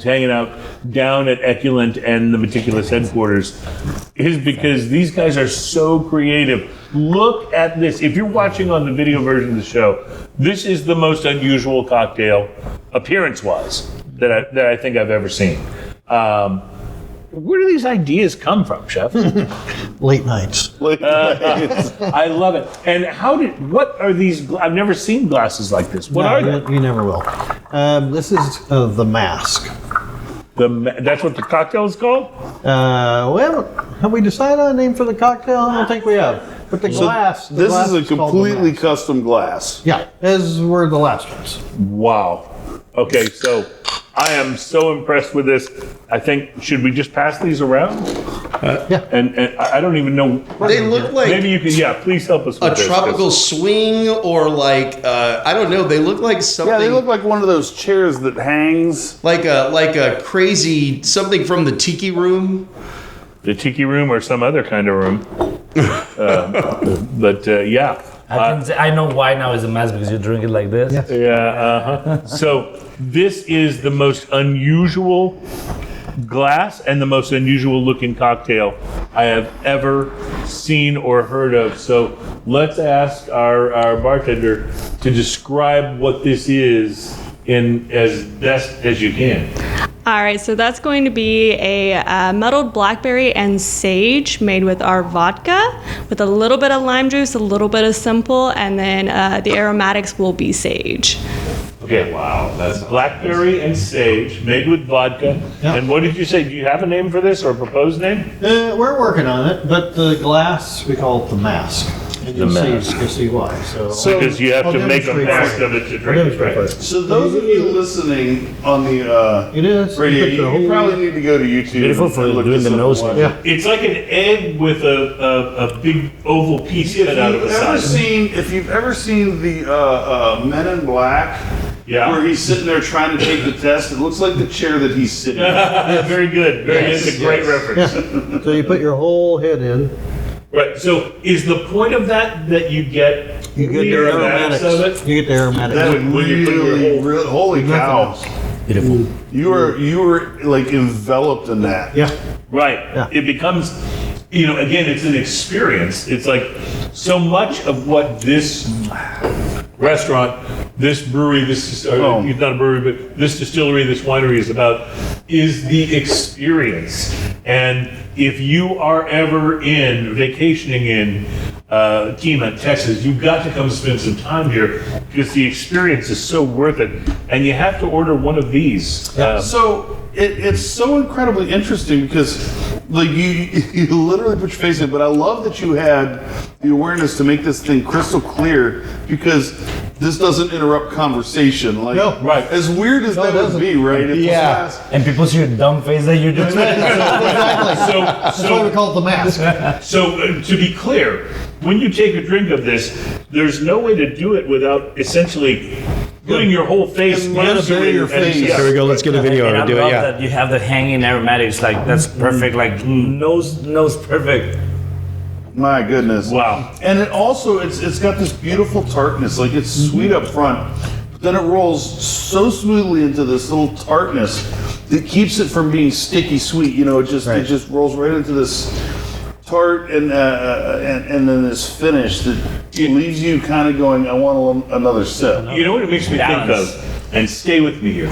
hanging out down at ECULENT and the Meticulous headquarters is because these guys are so creative. Look at this. If you're watching on the video version of the show, this is the most unusual cocktail, appearance-wise, that I think I've ever seen. Where do these ideas come from, Chef? Late nights. I love it. And what are these? I've never seen glasses like this. What are they? You never will. This is the mask. That's what the cocktail is called? Have we decided on a name for the cocktail? I don't think we have. But the glass. This is a called the completely mask. custom glass. Yeah, as were the last ones. Wow. Okay, so I am so impressed with this. I think, should we just pass these around? Yeah. And I don't even know. They look like Maybe you can, please help us with a this. tropical swing, or like I don't know. They look like something. Yeah, they look like one of those chairs that hangs. like a crazy something from the tiki room. The tiki room or some other kind of room. I know why now is a mess because you drink it like this. Yeah, So this is the most unusual glass and the most unusual looking cocktail I have ever seen or heard of. So let's ask our bartender to describe what this is in as best as you can. All right, so that's going to be a muddled blackberry and sage made with our vodka with a little bit of lime juice, a little bit of simple, and then the aromatics will be sage. Okay, wow, that's blackberry and sage made with vodka. Yeah. And what did you say? Do you have a name for this or a proposed name? We're working on it, but the glass, we call it the mask. And you'll see why. So Because you have I'll to make a demonstrate mask for you. of it to I'll drink it, demonstrate for right? you. So those of you listening on the It is. radio, Put the you whole- probably need to go to YouTube. Beautiful and for look doing this the up nose. and watch Yeah. it. It's like an egg with a big oval piece cut out of the side. If you've ever seen the Men in Black, Yeah. where he's sitting there trying to take the test, it looks like the chair that he's sitting in. Very good. It's a great reference. So you put your whole head in. Right. So is the point of that you get You get the aromatics of aromatics. it? You get the aromatics. That When you put your whole- holy cow! Beautiful. You were like enveloped in that. Yeah. Right. Yeah. It becomes, again, it's an experience. It's like so much of what this restaurant, this brewery, it's not a brewery, but this distillery, this winery is about, is the experience. And if you are ever vacationing in Kemah, Texas, you've got to come spend some time here because the experience is so worth it. And you have to order one of these. So it's so incredibly interesting because like you literally put your face in it, but I love that you had the awareness to make this thing crystal clear because this doesn't interrupt conversation. Like, No. Right. as weird as that doesn't. would be, right? If the Yeah. glass- And people see your dumb face that you're doing. Exactly. That's why we call it the mask. So to be clear, when you take a drink of this, there's no way to do it without essentially putting your whole face And let it bury your face. Here we go. Let's get a video And of I it. Do it. love Yeah. that you have the hanging aromatics. Like that's perfect. Like nose perfect. My goodness. Wow. And it also it's got this beautiful tartness. Like it's sweet up front, but then it rolls so smoothly into this little tartness that keeps it from being sticky sweet. You know, it just rolls right into this tart and then this finish that leaves you kind of going, I want another sip. You know what it makes me think Balance. of? And stay with me here.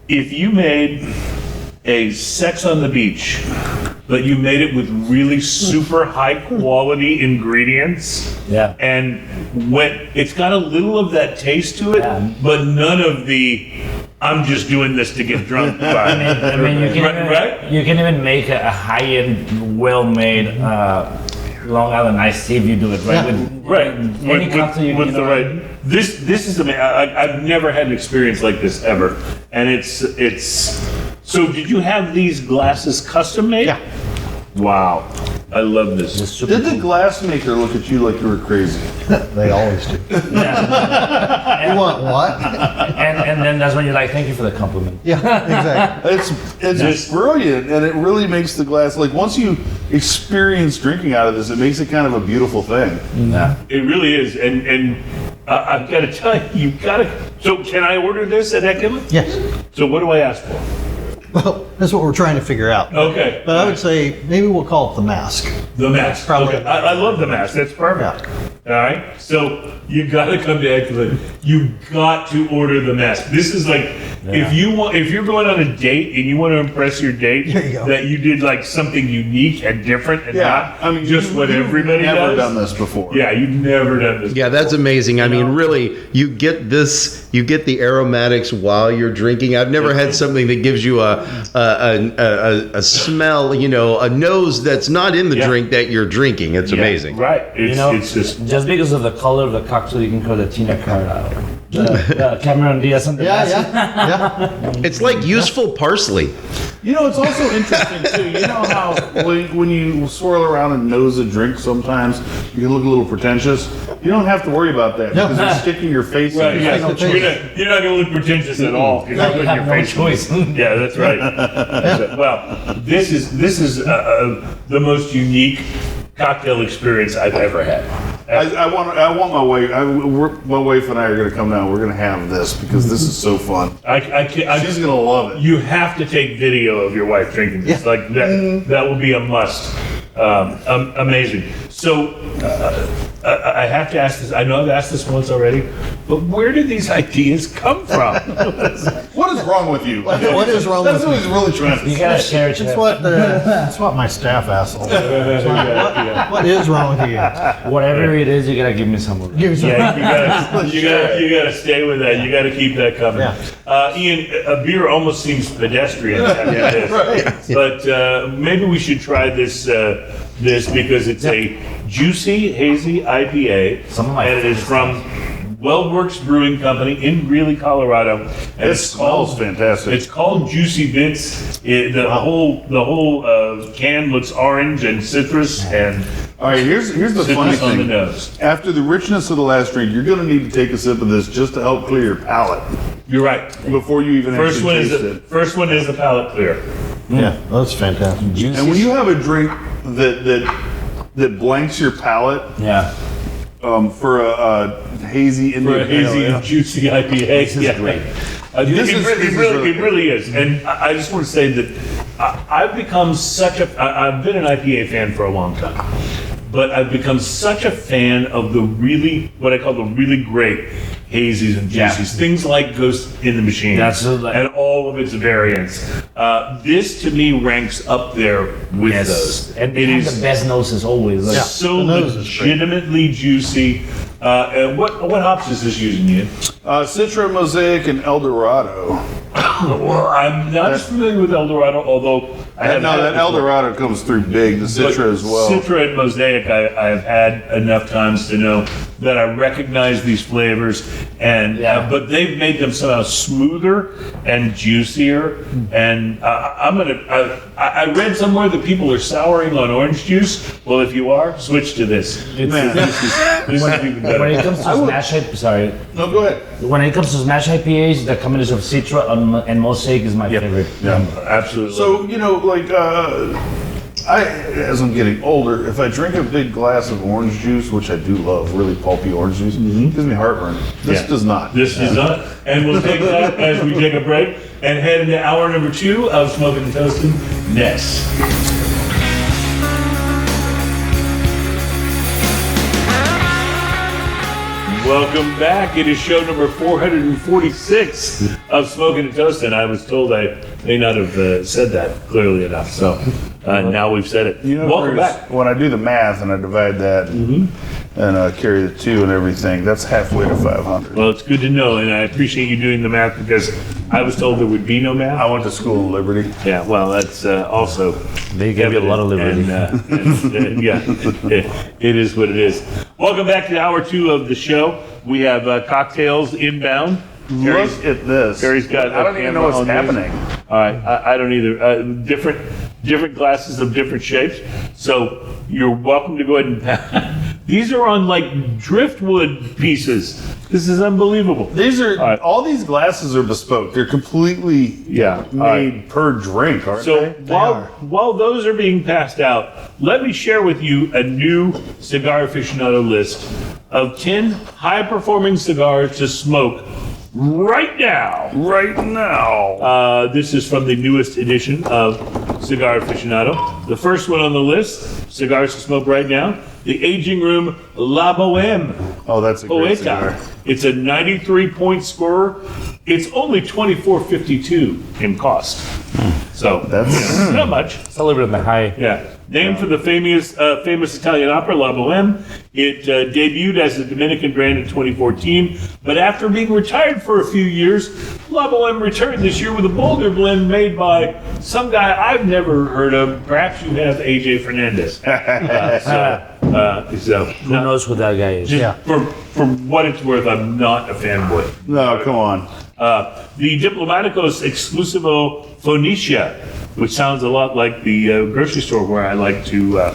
If you made a Sex on the Beach, but you made it with really super high quality ingredients, Yeah. and it's got a little of that taste to it, Yeah. but none of the I'm just doing this to get drunk vibe. I mean, you can Right? you can even make a high-end, well-made Long Island iced tea if you do it right. With Right. any cocktail you with know, the right. This is amazing. I've never had an experience like this ever, and it's. So did you have these glasses custom made? Yeah. Wow, I love this. Did the glass maker look at you like you were crazy? They always do. You want what? And then that's when you're like, thank you for the compliment. Yeah, exactly. It's brilliant, and it really makes the glass like once you experience drinking out of this, it makes it kind of a beautiful thing. Yeah. It really is, and I've got to tell you, you've got to. So can I order this at Kemah? Yes. So what do I ask for? Well, that's what we're trying to figure out. Okay. But I would say maybe we'll call it the mask. The mask. Probably. Okay. I love the mask. That's perfect. All right. So you got to come to ECULENT. You got to order the mask. This is like if you're going on a date and you want to impress your date, There you go. that you did like something unique and different and not just what everybody You've never does. done this before. Yeah, you've never done this. Yeah, that's amazing. I mean, really, you get the aromatics while you're drinking. I've never had something that gives you a smell, you know, a nose that's not in the Yeah. drink that you're drinking. It's Yeah, amazing. Right. It's, You know, it's just. because of the color of the cocktail, you can call it Tina Carlisle. The Cameron Diaz and the Yeah. It's like useful parsley. You know, it's also interesting too. You know how when you swirl around and nose a drink, sometimes you can look a little pretentious. You don't have to worry about that because you're sticking your face Right, in. yeah. no choice. You're not going to look pretentious at all. You're not You putting have your no face. choice. Yeah, that's right. Well, this is the most unique cocktail experience I've ever had. I want my wife. My wife and I are going to come down. We're going to have this because this is so fun. She's going to love it. You have to take video of your wife drinking this. Yeah. Like that. That will be a must. Amazing. So I have to ask this. I know I've asked this once already, but where did these ideas come from? What is wrong with you? What is wrong That's with what he's really trying to You say. gotta share it. It's what my staff asks all the time. It's like, what is wrong with you? Whatever it is, you gotta give me some of it. Give me some. Yeah, you gotta stay with that. You gotta keep that coming. Yeah. Ian, a beer almost seems pedestrian after this, but maybe we should try this because it's a juicy hazy IPA, Some of my and it is from Weldwerks Brewing Company in Greeley, Colorado. And It smells fantastic. It's called Juicy Bits. The whole can looks orange and citrus and All right, here's the funny citrus on the thing. nose. After the richness of the last drink, you're going to need to take a sip of this just to help clear your palate You're right. before you even First one actually is taste it. first one is a palate clear. Yeah, that's fantastic. And when you have a drink that blanks your palate Yeah. for a hazy For Indian a hazy ale, and juicy IPA. This is great. It This is really is. And I just want to say that I've become I've been an IPA fan for a long time, but I've become such a fan of what I call the really great hazies and juicies, things like Ghost in the Machine, Absolutely. and all of its variants. This to me ranks up there with those. And it it is has the best noses always. Like, so the nose is great. legitimately juicy. And what hops is this using, Ian? Citra, Mosaic, and Eldorado. Well, I'm not as familiar with El Dorado, although I have No, had that it before. El Dorado comes through big. The Citra as well. Citra and Mosaic, I have had enough times to know that I recognize these flavors, and but they've made them somehow smoother and juicier. And I read somewhere that people are souring on orange juice. Well, if you are, switch to this. This is even better. When it comes to smash No, go ahead. when it comes to smash IPAs, the combination of Citra and Mosaic is my favorite. Yeah, absolutely. So, as I'm getting older, if I drink a big glass of orange juice, which I do love, really pulpy orange juice, it gives me heartburn. This does not. This is not. And we'll take that as we take a break and head into hour number 2 of Smoking and Toasting next. Welcome back. It is show number 446 of Smoking and Toasting. I was told I may not have said that clearly enough, so now we've said it. Welcome Chris, back. when I do the math and I divide that and carry the 2 and everything, that's halfway to 500. Well, it's good to know, and I appreciate you doing the math because I was told there would be no math. I went to school in Liberty. Yeah, well, that's also They gave you a lot of liberty. and, yeah, it is what it is. Welcome back to hour 2 of the show. We have cocktails inbound. Look at this. Terry's got. I don't even know what's happening. All right, I don't either. Different glasses of different shapes. So you're welcome to go ahead and. These are on like driftwood pieces. This is unbelievable. These are All right. all these glasses are bespoke. They're completely made per drink, aren't So they? while those are being passed out, let me share with you a new Cigar Aficionado list of 10 high-performing cigars to smoke right now. Right now. This is from the newest edition of Cigar Aficionado. The first one on the list, cigars to smoke right now, the Aging Room La Boheme. Oh, that's a great cigar. Poeta. It's a 93-point scorer. It's only $24.52 in cost. So That's not much. It's a little bit on the high. Yeah. Named for the famous Italian opera La Boheme, it debuted as a Dominican brand in 2014. But after being retired for a few years, La Boheme returned this year with a bolder blend made by some guy I've never heard of. Perhaps you have, AJ Fernandez. Who knows who that guy is? Just for what it's worth, I'm not a fanboy. No, come on. The Diplomaticos Exclusivo Phoenicia, which sounds a lot like the grocery store where I like to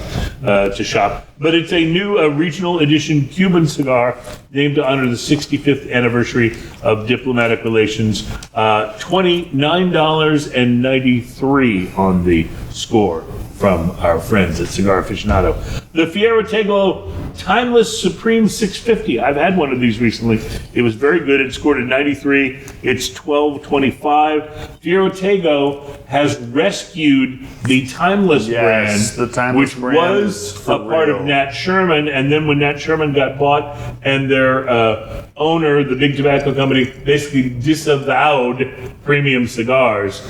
shop. But it's a new regional edition Cuban cigar named to honor the 65th anniversary of diplomatic relations. $29.93 on the score from our friends at Cigar Aficionado. The Fierro Tego Timeless Supreme 650. I've had one of these recently. It was very good. It scored a 93. It's $12.25. Fierro Tego has rescued the Timeless brand, the Timeless which brand was is for a part real. of Nat Sherman. And then when Nat Sherman got bought and their owner, the big tobacco company, basically disavowed premium cigars,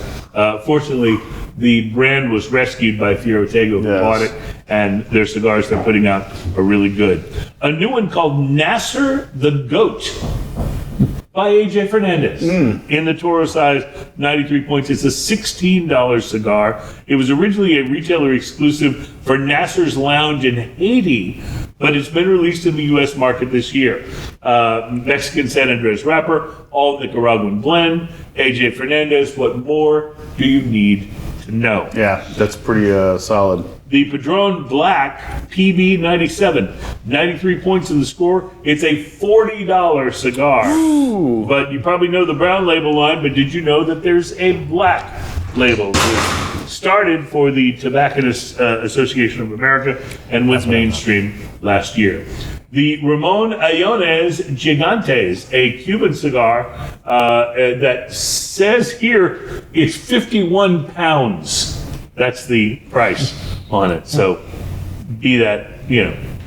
fortunately, the brand was rescued by Fierro Tego, who bought it, and their cigars they're putting out are really good. A new one called Nasser the Goat by AJ Fernandez in the Toro size, 93 points. It's a $16 cigar. It was originally a retailer exclusive for Nasser's Lounge in Haiti, but it's been released in the U.S. market this year. Mexican San Andres wrapper, all Nicaraguan blend. AJ Fernandez, what more do you need to know? Yeah, that's pretty solid. The Padron Black PB 97, 93 points in the score. It's a $40 cigar. Ooh. But you probably know the brown label line, but did you know that there's a black label? It started for the Tobacconists Association of America and went mainstream last year. The Ramon Ayones Gigantes, a Cuban cigar that says here it's 51 pounds. That's the price on it. So be that,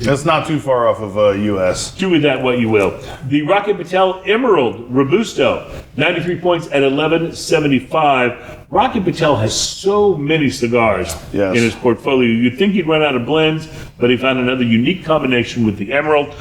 That's not too far off of U.S. do with that what you will. The Rocket Patel Emerald Robusto, 93 points at $11.75. Rocket Patel has so many cigars in his portfolio. You'd think he'd run out of blends, but he found another unique combination with the Emerald.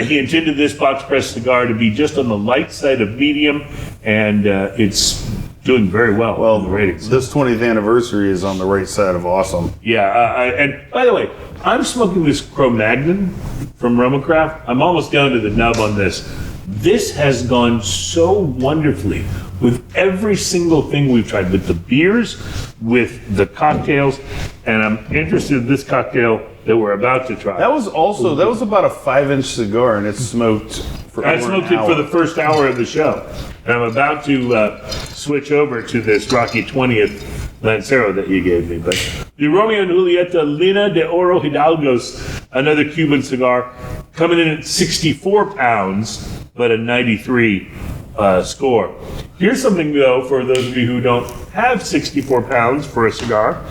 He intended this box press cigar to be just on the light side of medium, and it's doing very well Well, in the ratings. this 20th anniversary is on the right side of awesome. Yeah, and by the way, I'm smoking this Cro-Magnon from Romacraft. I'm almost down to the nub on this. This has gone so wonderfully with every single thing we've tried, with the beers, with the cocktails, and I'm interested in this cocktail that we're about to try. That was about a 5-inch cigar, and it's smoked for I over smoked an it hour. for the first hour of the show, and I'm about to switch over to this Rocky 20th Lancero that you gave me. But the Romeo and Julieta Lina de Oro Hidalgos, another Cuban cigar, coming in at 64 pounds, but a 93 score. Here's something, though, for those of you who don't have 64 pounds for a cigar.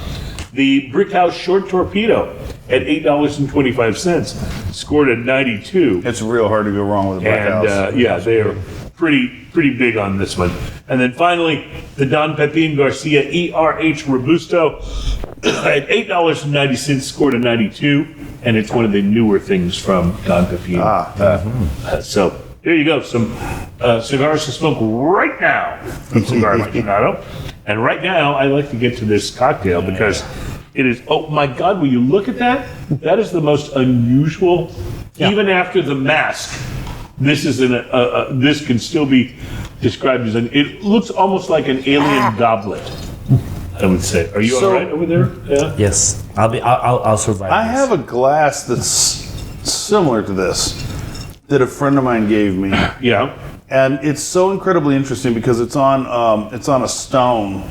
The Brickhouse Short Torpedo at $8.25, scored a 92. It's real hard to go wrong with a Black House. And yeah, they are pretty big on this one. And then finally, the Don Pepin Garcia ERH Robusto at $8.90, scored a 92, and it's one of the newer things from Don Pepin. So there you go, some cigars to smoke right now from Cigar Aficionado. And right now, I like to get to this cocktail because it is, oh my God, will you look at that? That is the most unusual, even after the mask. This is this can still be described as it looks almost like an alien goblet, I would say. Are you all right over there? Yeah. Yes, I'll survive. I have a glass that's similar to this that a friend of mine gave me. Yeah. And it's so incredibly interesting because it's on a stone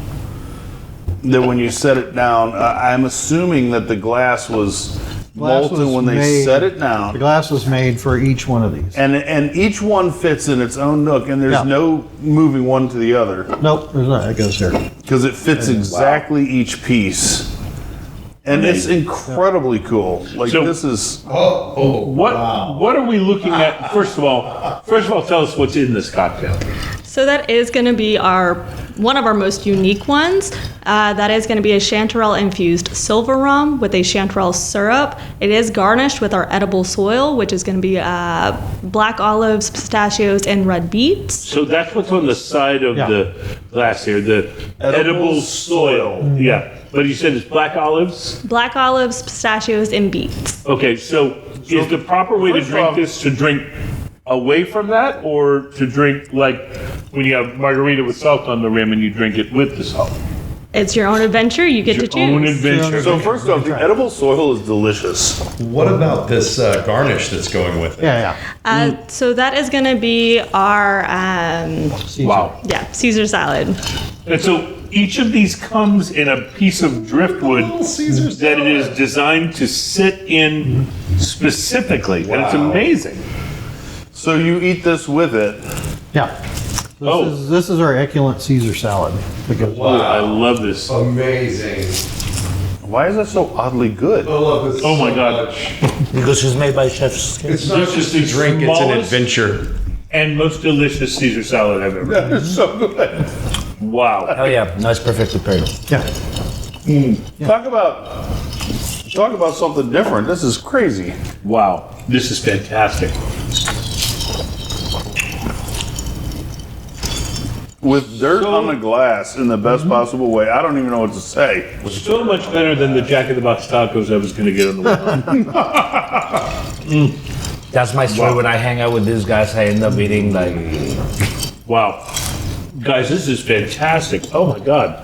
that when you set it down, I'm assuming that the glass was molten when they set it The down. glass was made for each one of these. And each one fits in its own nook, and there's no moving one to the other Nope, there's not. It goes here. because it fits exactly each piece. And it's incredibly cool. Like So- this is What are we looking at? First of all, tell us what's in this cocktail. So that is going to be one of our most unique ones. That is going to be a chanterelle infused silver rum with a chanterelle syrup. It is garnished with our edible soil, which is going to be black olives, pistachios, and red beets. So that's what's on the side of the glass here, the edible soil. Yeah. But you said it's black olives? Black olives, pistachios, and beets. Okay, so is the proper way to first drink off- this to drink away from that, or to drink like when you have margarita with salt on the rim and you drink it with the salt? It's your own adventure. You get to Your own choose. adventure. so. First off, the edible soil is delicious. What about this garnish that's going with it? Yeah. So that is going to be our Wow. Caesar salad. And so each of these comes in a piece of driftwood that it is designed to sit in specifically, and it's amazing. So you eat this with it. Yeah. This is our ECULENT Caesar salad. Because I love this. Amazing. Why is that so oddly good? I love this. Oh my God. Because it's made by chefs. It's not This is just the a drink, it's an smallest- adventure. And most delicious Caesar salad I've ever had. It's so good. Wow. Oh yeah, no, it's perfectly prepared. yeah. Talk about something different. This is crazy. Wow. This is fantastic. With dirt on the glass in the best possible way. I don't even know what to say. So much better than the Jack in the Box tacos I was going to get on the way. That's my story. When I hang out with these guys, I end up eating like. Wow. Guys, this is fantastic. Oh my God.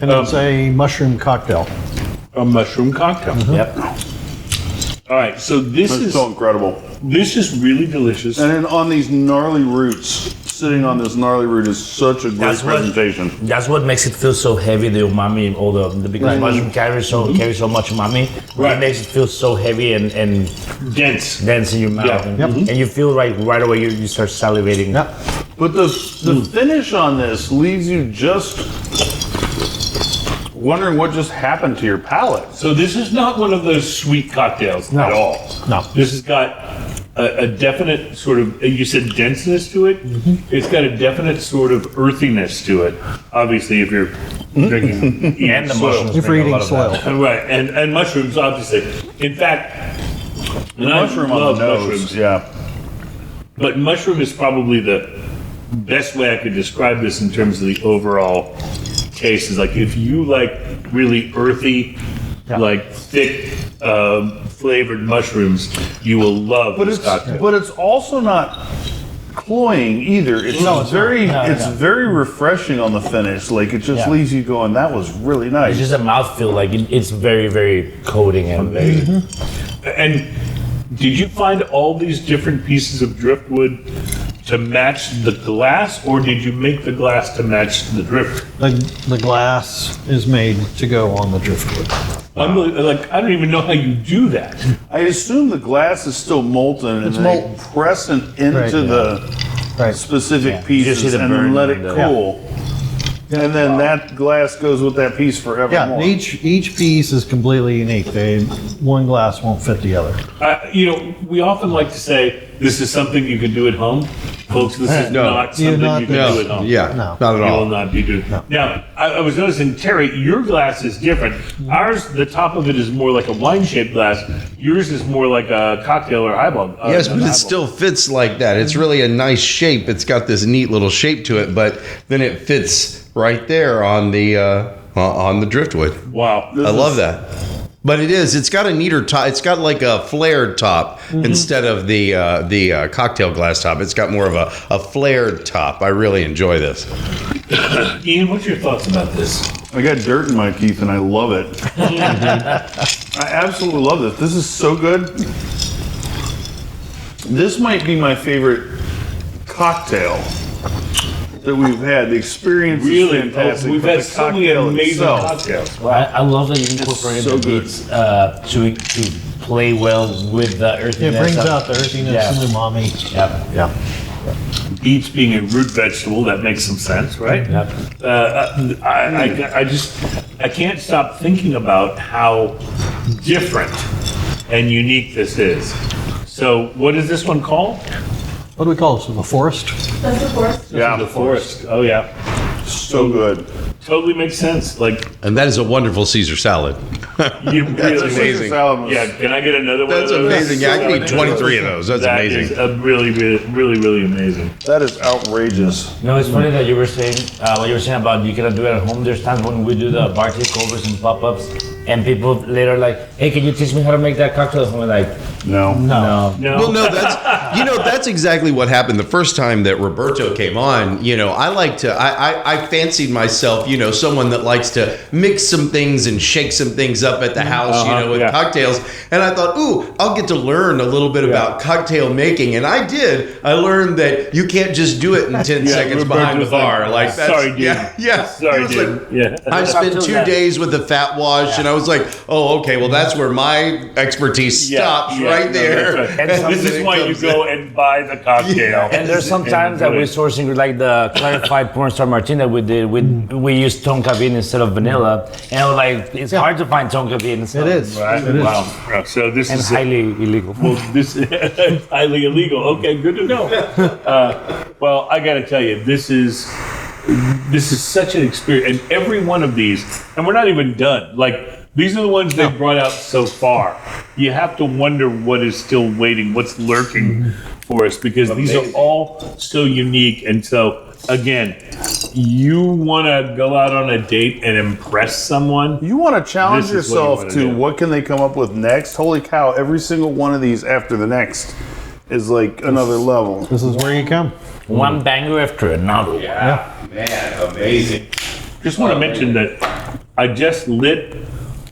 And it's a mushroom cocktail. A mushroom cocktail. Yep. All right, so this It's is so incredible. really delicious. And then on these gnarly roots, sitting on this gnarly root is such a great That's what- presentation. That's what makes it feel so heavy, the umami and all the because mushroom carries so much umami. Right. It makes it feel so heavy and Dense. dense in your mouth. Yeah. And you feel right away you start salivating. Yeah. But the finish on this leaves you just wondering what just happened to your palate. So this is not one of those sweet cocktails at all. No. This has got a definite sort of, you said denseness to it. It's got a definite sort of earthiness to it. Obviously, if you're drinking And the soil. mushrooms If you're bring a eating lot of soil. that. Right, and mushrooms, obviously. In fact, and I Mushroom on love the nose. mushrooms, Yeah. but mushroom is probably the best way I could describe this in terms of the overall taste is like if you like really earthy, like thick flavored mushrooms, you will love this cocktail. But it's also not cloying either. It's very refreshing on the finish. Like it just leaves you going, that was really nice. It's just a mouthfeel. Like it's very, very coating and amazing. And did you find all these different pieces of driftwood to match the glass, or did you make the glass to match the driftwood? The glass is made to go on the driftwood. Like I don't even know how you do that. I assume the glass is still molten and they press it into the specific pieces and then let it cool. And then that glass goes with that piece forevermore. Yeah, each piece is completely unique. One glass won't fit the other. We often like to say this is something you can do at home. Folks, this is not something you can do at home. Yeah, not at You all. will not be doing. Now, I was noticing, Terry, your glass is different. Ours, the top of it is more like a wine-shaped glass. Yours is more like a cocktail or highball. Yes, but it still fits like that. It's really a nice shape. It's got this neat little shape to it, but then it fits right there on the driftwood. Wow. I love that. But it's got a neater top. It's got like a flared top instead of the cocktail glass top. It's got more of a flared top. I really enjoy this. Ian, what's your thoughts about this? I got dirt in my teeth and I love it. I absolutely love this. This is so good. This might be my favorite cocktail that we've had. The experience is fantastic. We've had so many amazing cocktails. Well, I love that you incorporate the beets to play well with the earthiness. It brings out the earthiness and the umami. Yeah. Beets being a root vegetable, that makes some sense, right? I can't stop thinking about how different and unique this is. So, what is this one called? What do we call this? The forest? That's the forest. Yeah, the forest. Oh yeah, So good. totally makes sense. Like And that is a wonderful Caesar salad. you That's really. amazing. Yeah, can I get another one? That's of those? amazing. Yeah, I can eat 23 of those. That's That amazing. is really amazing. That is outrageous. No, it's funny that you were saying what you were saying about you cannot do it at home. There's times when we do the bar takeovers and pop-ups, and people later are like, "Hey, can you teach me how to make that cocktail?" And we're like, No. "No." Well, no, that's exactly what happened the first time that Roberto came on. I fancied myself, someone that likes to mix some things and shake some things up at the house, with cocktails. And I thought, ooh, I'll get to learn a little bit about cocktail making. And I did. I learned that you can't just do it in 10 seconds behind the bar. Like that's, sorry, dude. Yeah. Sorry, It was dude. like, I spent 2 days with the fat wash, and I was like, oh, okay, well, that's where my expertise stops right there. That's right. And this is why you go and buy the cocktail. And there's sometimes that we're sourcing like the clarified porn star martini that we did. We used tonka bean instead of vanilla, and it's hard to find tonka bean. So, It is. Right? It is. Wow. So this and is highly illegal. Well, this is highly illegal. Okay, good to know. Well, I got to tell you, this is such an experience, and every one of these, and we're not even done. Like these are the ones they've brought out so far. You have to wonder what is still waiting, what's lurking for us, because these are all so unique. And so, again, you want to go out on a date and impress someone. You want to challenge This is what you yourself wanna to do. what can they come up with next? Holy cow, every single one of these after the next is like another level. This is where you come. One banger after another. Man, amazing. Just want to mention that I just lit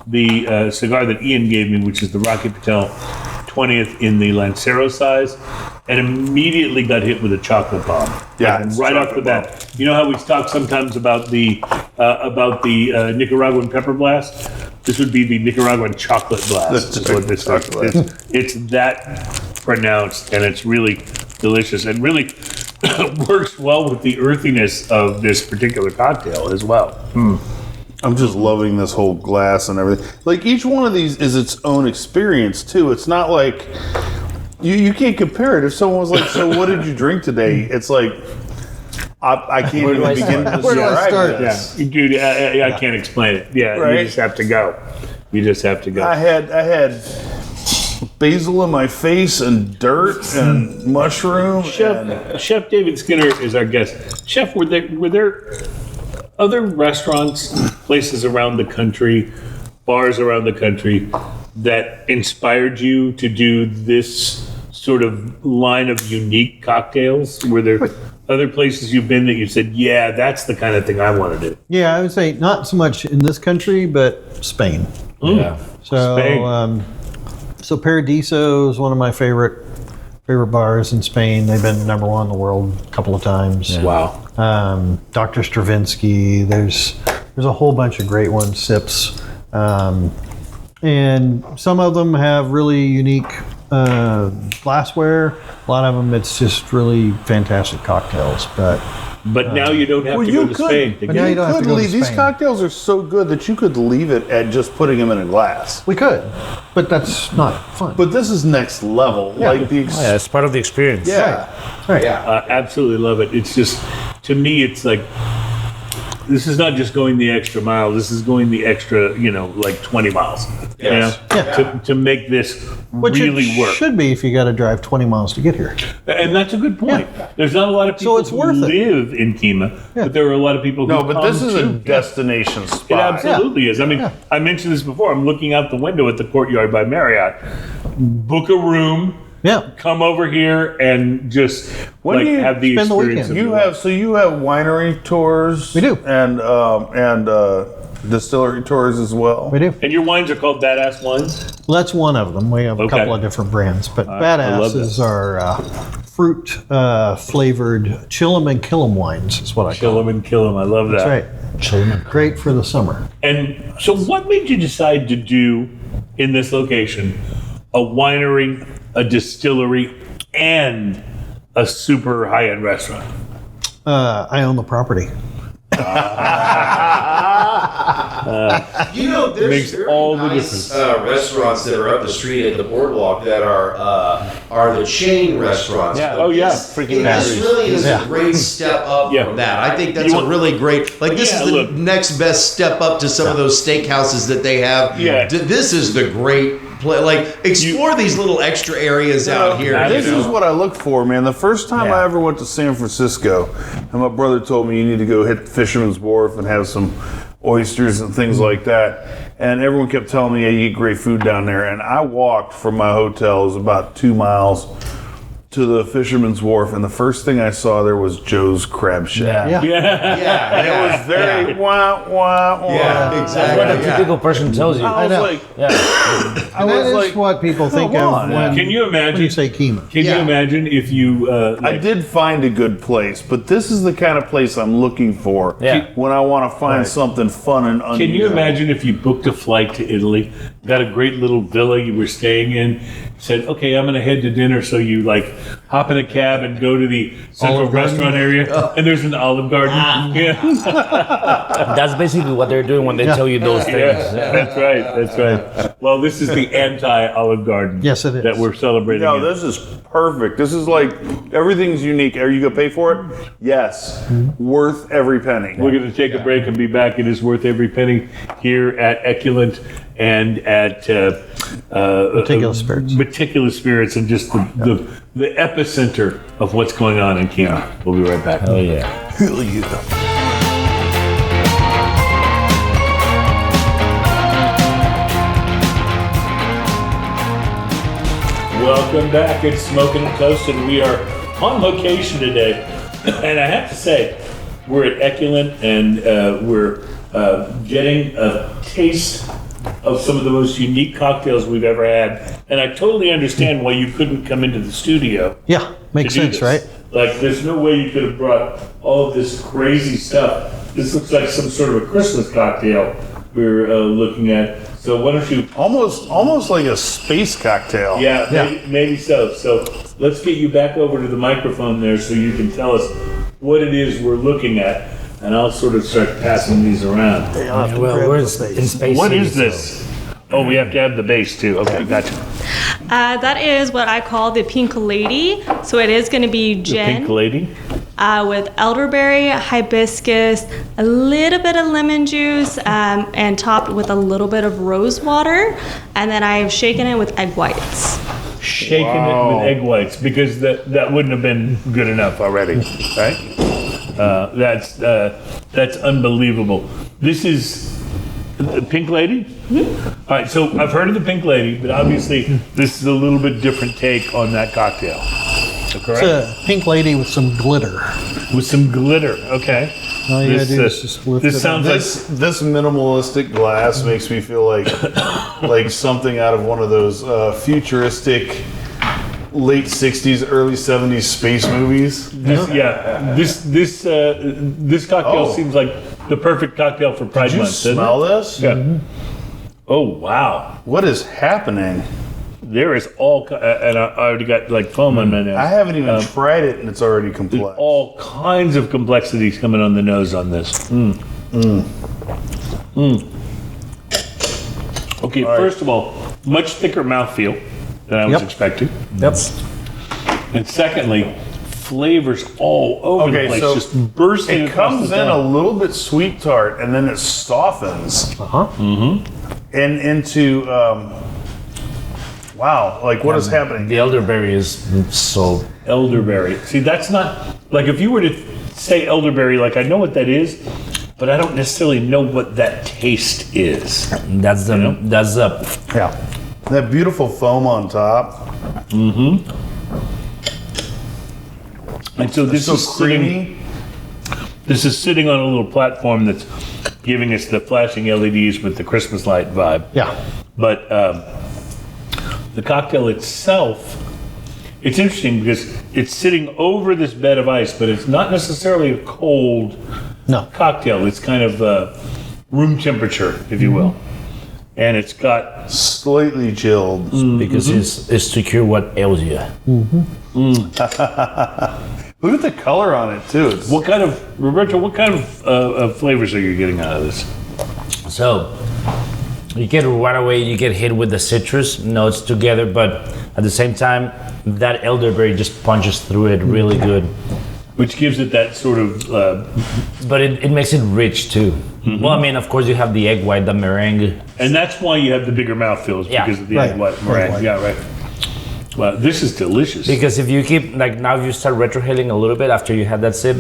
the cigar that Ian gave me, which is the Rocky Patel 20th in the Lancero size, and immediately got hit with a chocolate bomb. Yeah, Like, it's right off the chocolate bat. You know how we talk sometimes about the Nicaraguan pepper blast? This would be the Nicaraguan chocolate blast. Is what this is. It's that pronounced, and it's really delicious, and really works well with the earthiness of this particular cocktail as well. I'm just loving this whole glass and everything. Like each one of these is its own experience too. It's not like you can't compare it. If someone was like, "So what did you drink today?" It's like I can't even begin to Where do I start? this. Yeah, dude, I can't explain it. Yeah, Right? you just have to go. You just have to go. I had basil in my face and dirt and mushroom. Chef David Skinner is our guest. Chef, were there other restaurants, places around the country, bars around the country that inspired you to do this sort of line of unique cocktails? Were there other places you've been that you said, yeah, that's the kind of thing I want to do? Yeah, I would say not so much in this country, but Spain. Yeah. So, Spain. So Paradiso is one of my favorite bars in Spain. They've been number one in the world a couple of times. Wow. Dr. Stravinsky. There's a whole bunch of great ones. Sips, and some of them have really unique glassware. A lot of them, it's just really fantastic cocktails. But now you don't have to go to Spain to but get now it. you don't have to go to These Spain. cocktails are so good that you could leave it at just putting them in a glass. We could, but that's not fun. But this is next level. Like the Yeah, it's part of the experience. right. I absolutely love it. It's just, to me, it's like, this is not just going the extra mile. This is going the extra, like 20 miles. Yes. To make this Which really it work. should be if you got to drive 20 miles to get here. And that's a good point. There's not a lot of people it's who worth it. live in Kemah, but there are a lot of people who No, but come this is a to- destination It spot. absolutely is. I mean, I mentioned this before. I'm looking out the window at the Courtyard by Marriott. Book a room. Yeah. Come over here and just When do you have the spend the experience. weekend? of your life. You have winery tours. We do. And distillery tours as well. We do. And your wines are called Badass Wines? Well, that's one of them. We have a Okay. couple of different brands, but I Badass love is our fruit flavored Chillum and Killum wines, is what I Kill call 'em them. and kill 'em. I love that. That's right. Great for the summer. And so, what made you decide to do in this location a winery, a distillery, and a super high-end restaurant? I own the property. There's Makes very all the nice difference. restaurants that are up the street at the boardwalk that are the chain restaurants. Yeah. But Oh, yeah. this- Freaking this Harry's. really is Yeah. a great step up Yeah. from that. I think that's You a want- really great. Like this Yeah, is the look. next best step up to some of those steakhouses that they have. Yeah. This is the great. Like explore these little extra areas out here. This you know? is what I look for, man. The first time I ever went to San Francisco, and my brother told me you need to go hit Fisherman's Wharf and have some oysters and things like that. And everyone kept telling me, "Hey, you eat great food down there." And I walked from my hotel, it was about 2 miles, to the Fisherman's Wharf, and the first thing I saw there was Joe's Crab Shack. Yeah. Yeah, It was very wah wah wah. Yeah, What exactly. a typical person tells you. I was know. like, Yeah. I And that was is like, what people think come of on. when, Can you when imagine? you say Kemah. Can you Yeah. imagine if you? I did find a good place, but this is the kind of place I'm looking for Yeah. when I want to find something fun and unusual. Can you imagine if you booked a flight to Italy, got a great little villa you were staying in, said, "Okay, I'm going to head to dinner," so you hop in a cab and go to the central Olive Garden? restaurant area, and there's an Olive Garden. Yeah. That's basically what they're doing when they tell you those things. Yeah, that's right. That's right. Well, this is the anti-Olive Garden. Yes, it is. That we're celebrating. No, here. this is perfect. This is like everything's unique. Are you gonna pay for it? Yes, worth every penny. We're going to take a break and be back. It is worth every penny here at ECULENT and at Meticulous Spirits. Meticulous Spirits, and just the epicenter of what's going on in Kemah. We'll be right back. Oh yeah. Hell yeah. Welcome back. It's Smoking and Toasted. We are on location today, and I have to say, we're at ECULENT, and we're getting a taste of some of the most unique cocktails we've ever had. And I totally understand why you couldn't come into the studio. Yeah, makes to do sense, this. right? Like, there's no way you could have brought all of this crazy stuff. This looks like some sort of a Christmas cocktail we're looking at. So why don't you? Almost like a space cocktail. Yeah, Yeah. maybe so. So let's get you back over to the microphone there so you can tell us what it is we're looking at, and I'll sort of start passing these around. Well, we're in space. What City, is this? Oh, we have to have the base too. Okay, gotcha. That is what I call the Pink Lady. So it is going to be The gin. Pink Lady. with elderberry, hibiscus, a little bit of lemon juice, and topped with a little bit of rose water. And then I've shaken it with egg whites. Shaking it with egg whites because that wouldn't have been good enough already, right? That's unbelievable. This is the Pink Lady? Mm-hmm. All right, so I've heard of the Pink Lady, but obviously this is a little bit different take on that cocktail. Correct? It's a Pink Lady with some glitter. With some glitter, okay. All you gotta do is just lift this it sounds up. This minimalistic glass makes me feel like something out of one of those futuristic late 60s, early 70s space movies. This cocktail seems like the perfect cocktail for Pride Did you Month. smell this? Yeah. Mm-hmm. Oh wow! What is happening? There is and I already got like foam on my nose. I haven't even tried it, and it's already complex. There's all kinds of complexities coming on the nose on this. Okay, first of all, much thicker mouthfeel than I was expecting. Yep. And secondly, flavors all over the place, just bursting It across comes the in a tongue. little bit sweet tart, and then it softens. And into wow, like what is happening? The elderberry is so. Elderberry. See, that's not like if you were to say elderberry, like I know what that is, but I don't necessarily know what that taste is. That's the. Yeah, that beautiful foam on top. And so this So is sitting. creamy. This is sitting on a little platform that's giving us the flashing LEDs with the Christmas light vibe. Yeah. But the cocktail itself, it's interesting because it's sitting over this bed of ice, but it's not necessarily a cold cocktail. It's kind of room temperature, if you will. And it's got Slightly chilled. Because it's to cure what ails you. Look at the color on it too. It's Roberto, what kind of flavors are you getting out of this? So you get right away, you get hit with the citrus notes together, but at the same time, that elderberry just punches through it really good. Which gives it that sort of... But it makes it rich too. Well, I mean, of course, you have the egg white, the meringue. And that's why you have the bigger mouthfeels, because of the egg white meringue. Yeah, right. Wow, this is delicious. Because if you keep, like now you start retrohaling a little bit after you had that sip,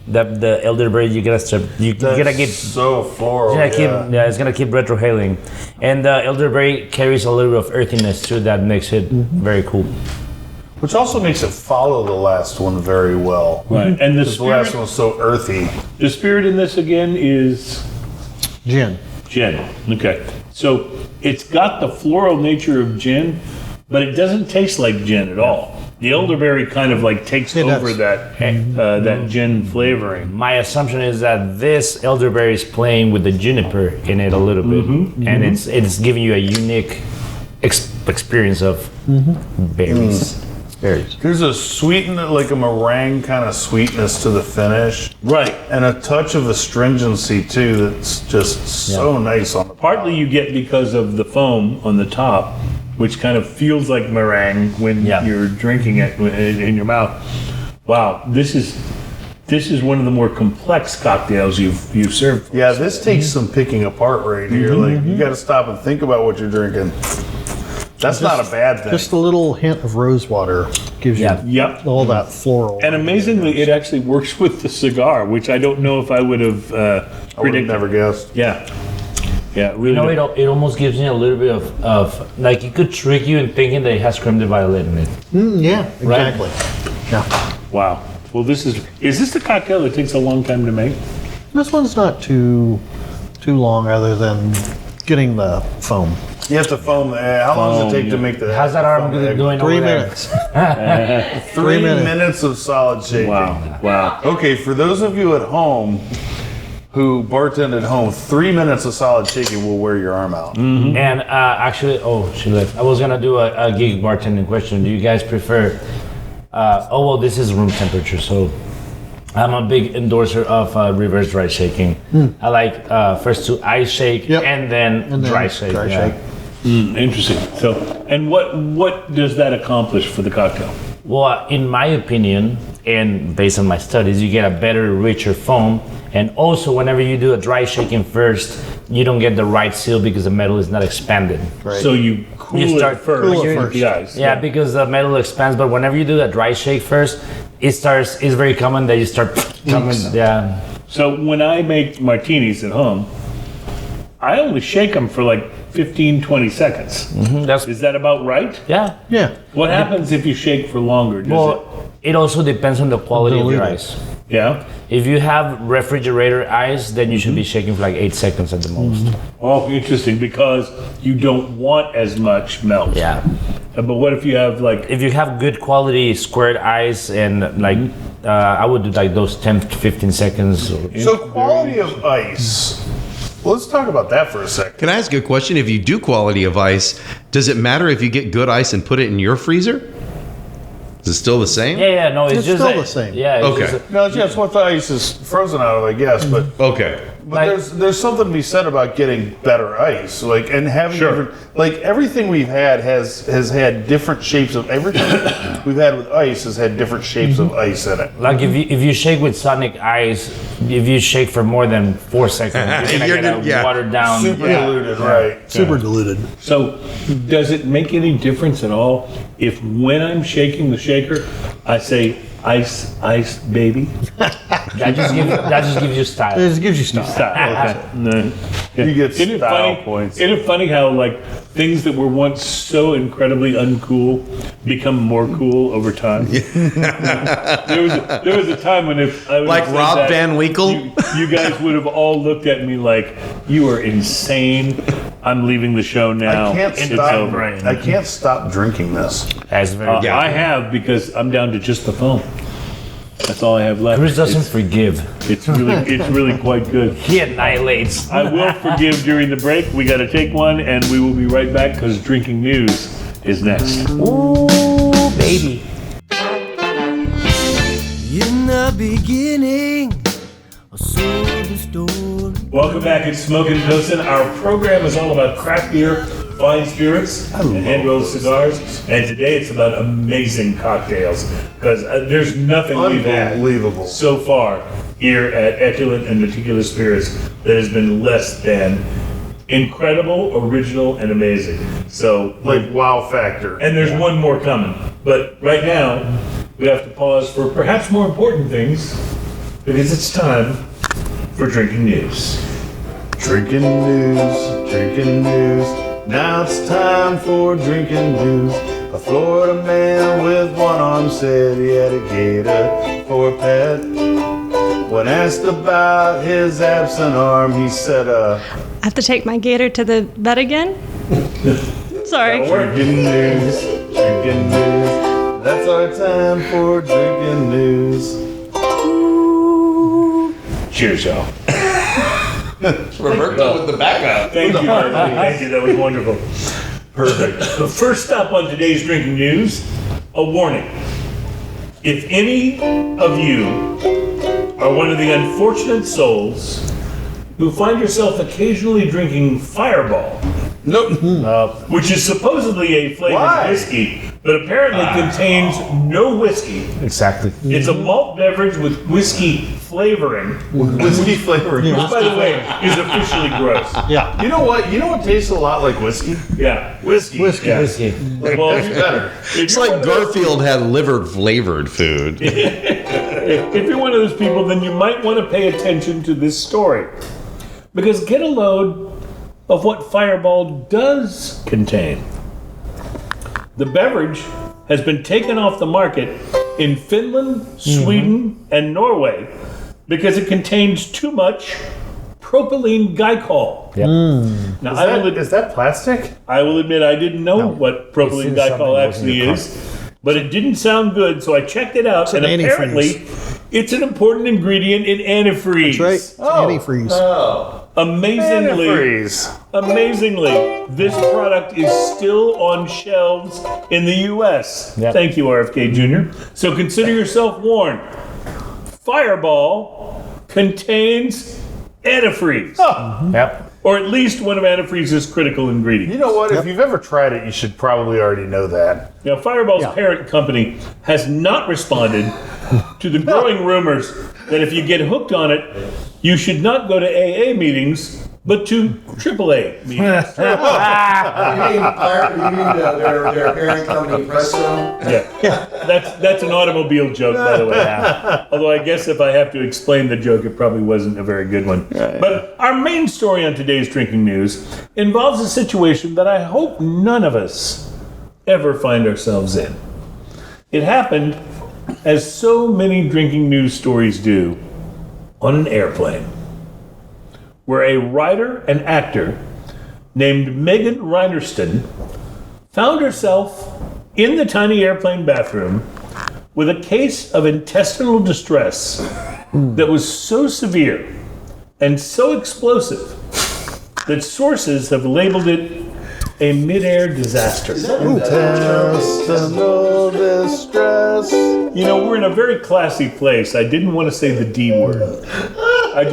the elderberry, you gotta keep so floral. it's gonna keep retrohaling. And the elderberry carries a little bit of earthiness too that makes it very cool. Which also makes it follow the last one very well. Right, and the last one was so earthy. The spirit in this again is Gin. gin. Okay, so it's got the floral nature of gin, but it doesn't taste like gin at all. The elderberry kind of like takes over that that gin flavoring. My assumption is that this elderberry is playing with the juniper in it a little bit, and it's giving you a unique experience of berries. There's a sweetness, like a meringue kind of sweetness to the finish. Right. And a touch of astringency too that's just so nice on the Partly you get because of the foam on the top, which kind of feels like meringue when you're drinking it in your mouth. Wow, this is one of the more complex cocktails you've served. Yeah, this takes some picking apart right here. Like you got to stop and think about what you're drinking. That's not a bad thing. Just a little hint of rose water gives you all that floral. And amazingly, it actually works with the cigar, which I don't know if I would have predicted. Never guessed. Yeah. Yeah, really. You know, it almost gives you a little bit of like it could trick you in thinking that it has creme de violet in it. Yeah, exactly. Yeah. Wow. Well, is this the cocktail that takes a long time to make? This one's not too long, other than getting the foam. You have to foam the egg. How long does it take to make the How's that arm doing 3 over there? minutes. 3 minutes of solid shaking. Wow. Okay, for those of you at home who bartend at home, 3 minutes of solid shaking will wear your arm out. And actually, she left. I was gonna do a gig bartending question. Do you guys prefer? This is room temperature, so I'm a big endorser of reverse dry shaking. I like first to ice shake and then dry shake. Interesting. So, and what does that accomplish for the cocktail? Well, in my opinion, and based on my studies, you get a better, richer foam. And also, whenever you do a dry shaking first, you don't get the right seal because the metal is not expanded. Right. So you cool You start it first. cool it with first. the ice. Yeah, because the metal expands. But whenever you do that dry shake first, it's very common that you start coming. Yeah. So when I make martinis at home, I only shake them for like 15, 20 seconds. That's Is that about right? yeah. Yeah. What happens if you shake for longer? Does Well, it also depends on the quality of your Diluted. ice. yeah? If you have refrigerator ice, then you should be shaking for like 8 seconds at the most. Oh, interesting, because you don't want as much melt. Yeah. But what if you have like, If you have good quality squared ice and like, I would do like those 10 to 15 seconds. So quality of ice. Well, let's talk about that for a second. Can I ask a question? If you do quality of ice, does it matter if you get good ice and put it in your freezer? Is it still the same? Yeah, no, it's It's just still that- the same. Yeah. It's Okay. just No, yes, what the ice is frozen out of, I guess, but Okay. Like- there's something to be said about getting better ice, like, and having Sure. different, like everything we've had has had different shapes of everything we've had with ice has had different shapes of ice in it. like if you shake with Sonic ice, if you shake for more than 4 seconds, you're You're gonna gonna- get yeah. watered down. Super Yeah. diluted, right? Super diluted. so does it make any difference at all if when I'm shaking the shaker, I say ice, ice, baby? That just gives you style. It just gives you stuff. Stop. Okay. No. You get Isn't it style funny? points. Isn't it funny how like things that were once so incredibly uncool become more cool over time? there was a time when if I would Like have said Rob that, Van Winkle? you guys would have all looked at me like you are insane. I'm leaving the show now. I can't It's stop. over. I can't stop drinking this. That's very good. I have because I'm down to just the foam. That's all I have left. Chris doesn't forgive. It's really quite good. He annihilates. I will forgive during the break. We got to take one, and we will be right back because drinking news is next. Ooh, baby. In the beginning, I saw the story. Welcome back at Smokin' and Toastin'. Our program is all about craft beer, fine spirits, and hand-rolled cigars. And today it's about amazing cocktails because there's nothing we've had Unbelievable. so far here at ECULENT and Meticulous Spirits that has been less than incredible, original, and amazing. So, Like wow factor. and there's one more coming. But right now, we have to pause for perhaps more important things because it's time for drinking news. Drinking news, drinking news. Now it's time for drinking news. A Florida man with one arm said he had a gator for a pet. When asked about his absent arm, he said, I have to take my gator to the vet again? Sorry. drinking news, drinking news. That's our time for drinking news. Cheers, y'all. Roberto with the backup. Thank you, Marty. Thank you. That was wonderful. Perfect. The first stop on today's drinking news, a warning. If any of you are one of the unfortunate souls who find yourself occasionally drinking Fireball, which is supposedly a flavored Why? whiskey, but apparently contains no whiskey. Exactly. It's a malt beverage with whiskey flavoring, Whiskey flavoring. which, by the way, is officially gross. Yeah. You know what? You know what tastes a lot like whiskey? Yeah. Whiskey. Whiskey. Yeah. Whiskey. Well, It's better. It's like Garfield had liver flavored food. if you're one of those people, then you might want to pay attention to this story. Because get a load of what Fireball does contain. The beverage has been taken off the market in Finland, Sweden, and Norway because it contains too much propylene glycol. Yep. Now, Is that plastic? I will admit I didn't know what propylene It's in something glycol that goes in actually your is, but it didn't sound good, so I checked it out, and an apparently it's an important ingredient in antifreeze. That's right. It's antifreeze. Amazingly, this product is still on shelves in the U.S. Yep. Thank you, RFK Jr. So consider yourself warned. Fireball contains antifreeze, Yep. or at least one of antifreeze's critical ingredients. You know what? If you've ever tried it, you should probably already know that. Now, Fireball's parent company has not responded to the growing rumors that if you get hooked on it, you should not go to AA meetings, but to AAA meetings. You mean their parent company, Presto? Yeah, that's an automobile joke, by the way. Although I guess if I have to explain the joke, it probably wasn't a very good one. But our main story on today's drinking news involves a situation that I hope none of us ever find ourselves in. It happened, as so many drinking news stories do, on an airplane, where a writer and actor named Megan Reinerston found herself in the tiny airplane bathroom with a case of intestinal distress that was so severe and so explosive that sources have labeled it a mid-air disaster. Intestinal distress. You know, we're in a very classy place. I didn't want to say the D word. I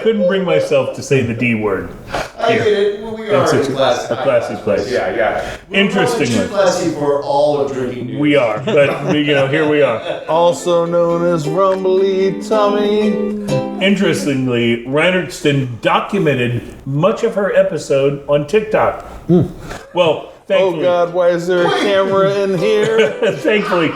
couldn't bring myself to say the D word. I get it. We are It's in class. a classy place. Yeah. Interestingly. We're probably too classy for all of drinking news. We are, but here we are. Also known as Rumbly Tummy. Interestingly, Reinerston documented much of her episode on TikTok. Well, thankfully, Oh God, why is there a camera in here? thankfully,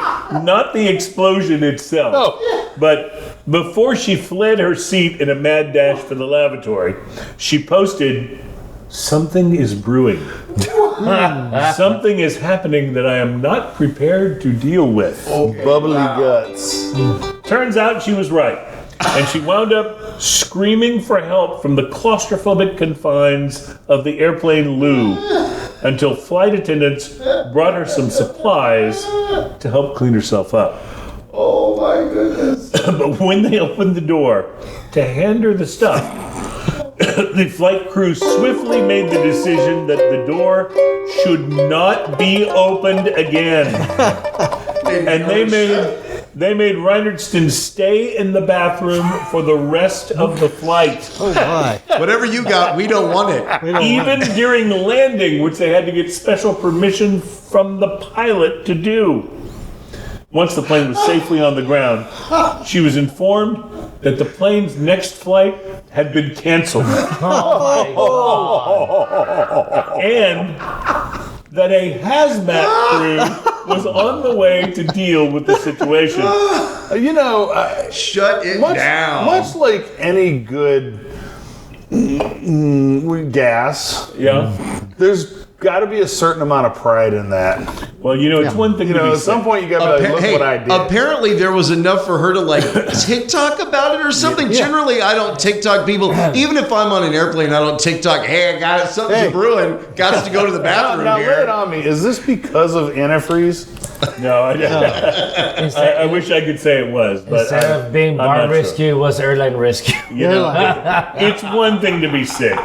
not the explosion itself. But before she fled her seat in a mad dash for the lavatory, she posted, "Something is brewing. Something is happening that I am not prepared to deal with." Bubbly guts. Turns out she was right. And she wound up screaming for help from the claustrophobic confines of the airplane loo until flight attendants brought her some supplies to help clean herself up. Oh my goodness. But when they opened the door to hand her the stuff, the flight crew swiftly made the decision that the door should not be opened again. And they made Reinerston stay in the bathroom for the rest of the flight. Oh my. Whatever you got, we don't want it. Even during landing, which they had to get special permission from the pilot to do. Once the plane was safely on the ground, she was informed that the plane's next flight had been canceled. And that a hazmat crew was on the way to deal with the situation. You know, Shut it down. much like any good gas, Yeah. there's got to be a certain amount of pride in that. Well, you know, it's one thing You to know, be at some sick. point you got to be like, look Hey, what I did. apparently there was enough for her to like TikTok about it or something. Generally, I don't TikTok people. Even if I'm on an airplane, I don't TikTok. Hey, I got something's brewing. Got to go to the bathroom now lay it here. on me. Is this because of antifreeze? No, I wish I could say it was, but Instead of being I'm bar not sure. rescue, it was airline rescue. You know, it's one thing to be sick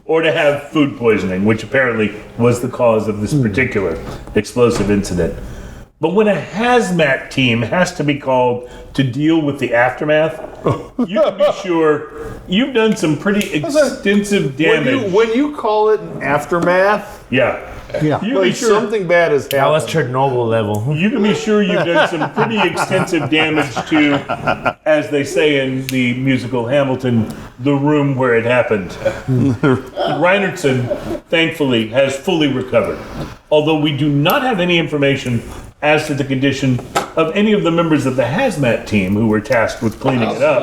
or to have food poisoning, which apparently was the cause of this particular explosive incident. But when a hazmat team has to be called to deal with the aftermath, you can be sure you've done some pretty extensive damage. When you call it an aftermath, Yeah. Yeah. You can be like sure something bad has That was happened. Chernobyl level. You can be sure you've done some pretty extensive damage to, as they say in the musical Hamilton, the room where it happened. Reinerston, thankfully, has fully recovered, although we do not have any information as to the condition of any of the members of the hazmat team who were tasked with cleaning it up,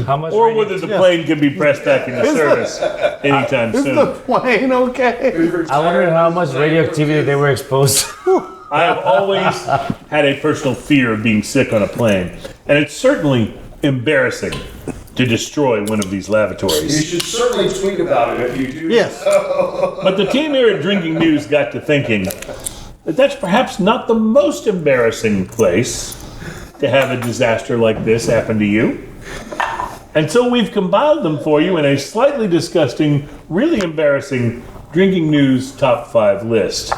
How much? or whether the plane can be pressed back into service anytime Is soon. the plane okay? I wonder how much radioactivity they were exposed to. I have always had a personal fear of being sick on a plane, and it's certainly embarrassing to destroy one of these You lavatories. should certainly tweet about it if you do. Yes. But the team here at Drinking News got to thinking that that's perhaps not the most embarrassing place to have a disaster like this happen to you. And so we've compiled them for you in a slightly disgusting, really embarrassing Drinking News Top 5 list.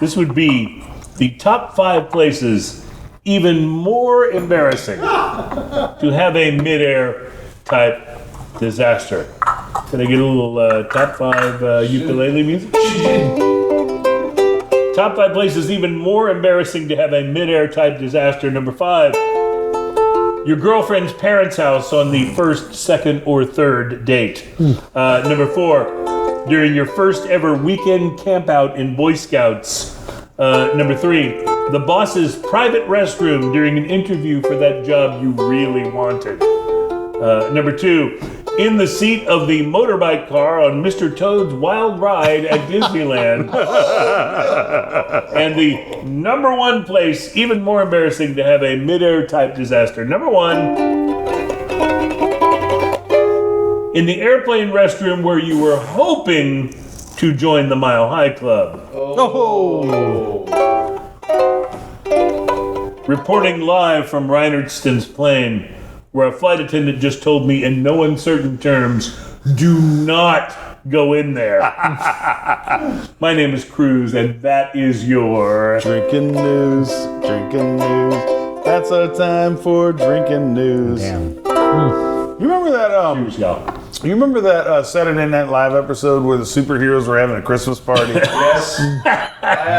This would be the top 5 places even more embarrassing to have a mid-air type disaster. Can I get a little top 5 ukulele music? Top 5 places even more embarrassing to have a mid-air type disaster. Number 5, Your girlfriend's parents' house on the first, second, or third date. Number 4, during your first ever weekend campout in Boy Scouts. Number 3, the boss's private restroom during an interview for that job you really wanted. Number 2, in the seat of the motorbike car on Mr. Toad's Wild Ride at Disneyland. And the number 1 place, even more embarrassing, to have a midair type disaster. Number 1, in the airplane restroom where you were hoping to join the Mile High Club. Reporting live from Reinertson's plane, where a flight attendant just told me in no uncertain terms, do not go in there. My name is Cruz, and that is your... Drinking news, drinking news. That's our time for drinking news. Damn. You remember that? Cheers, y'all. You remember that Saturday Night Live episode where the superheroes were having a Christmas party? Yes, I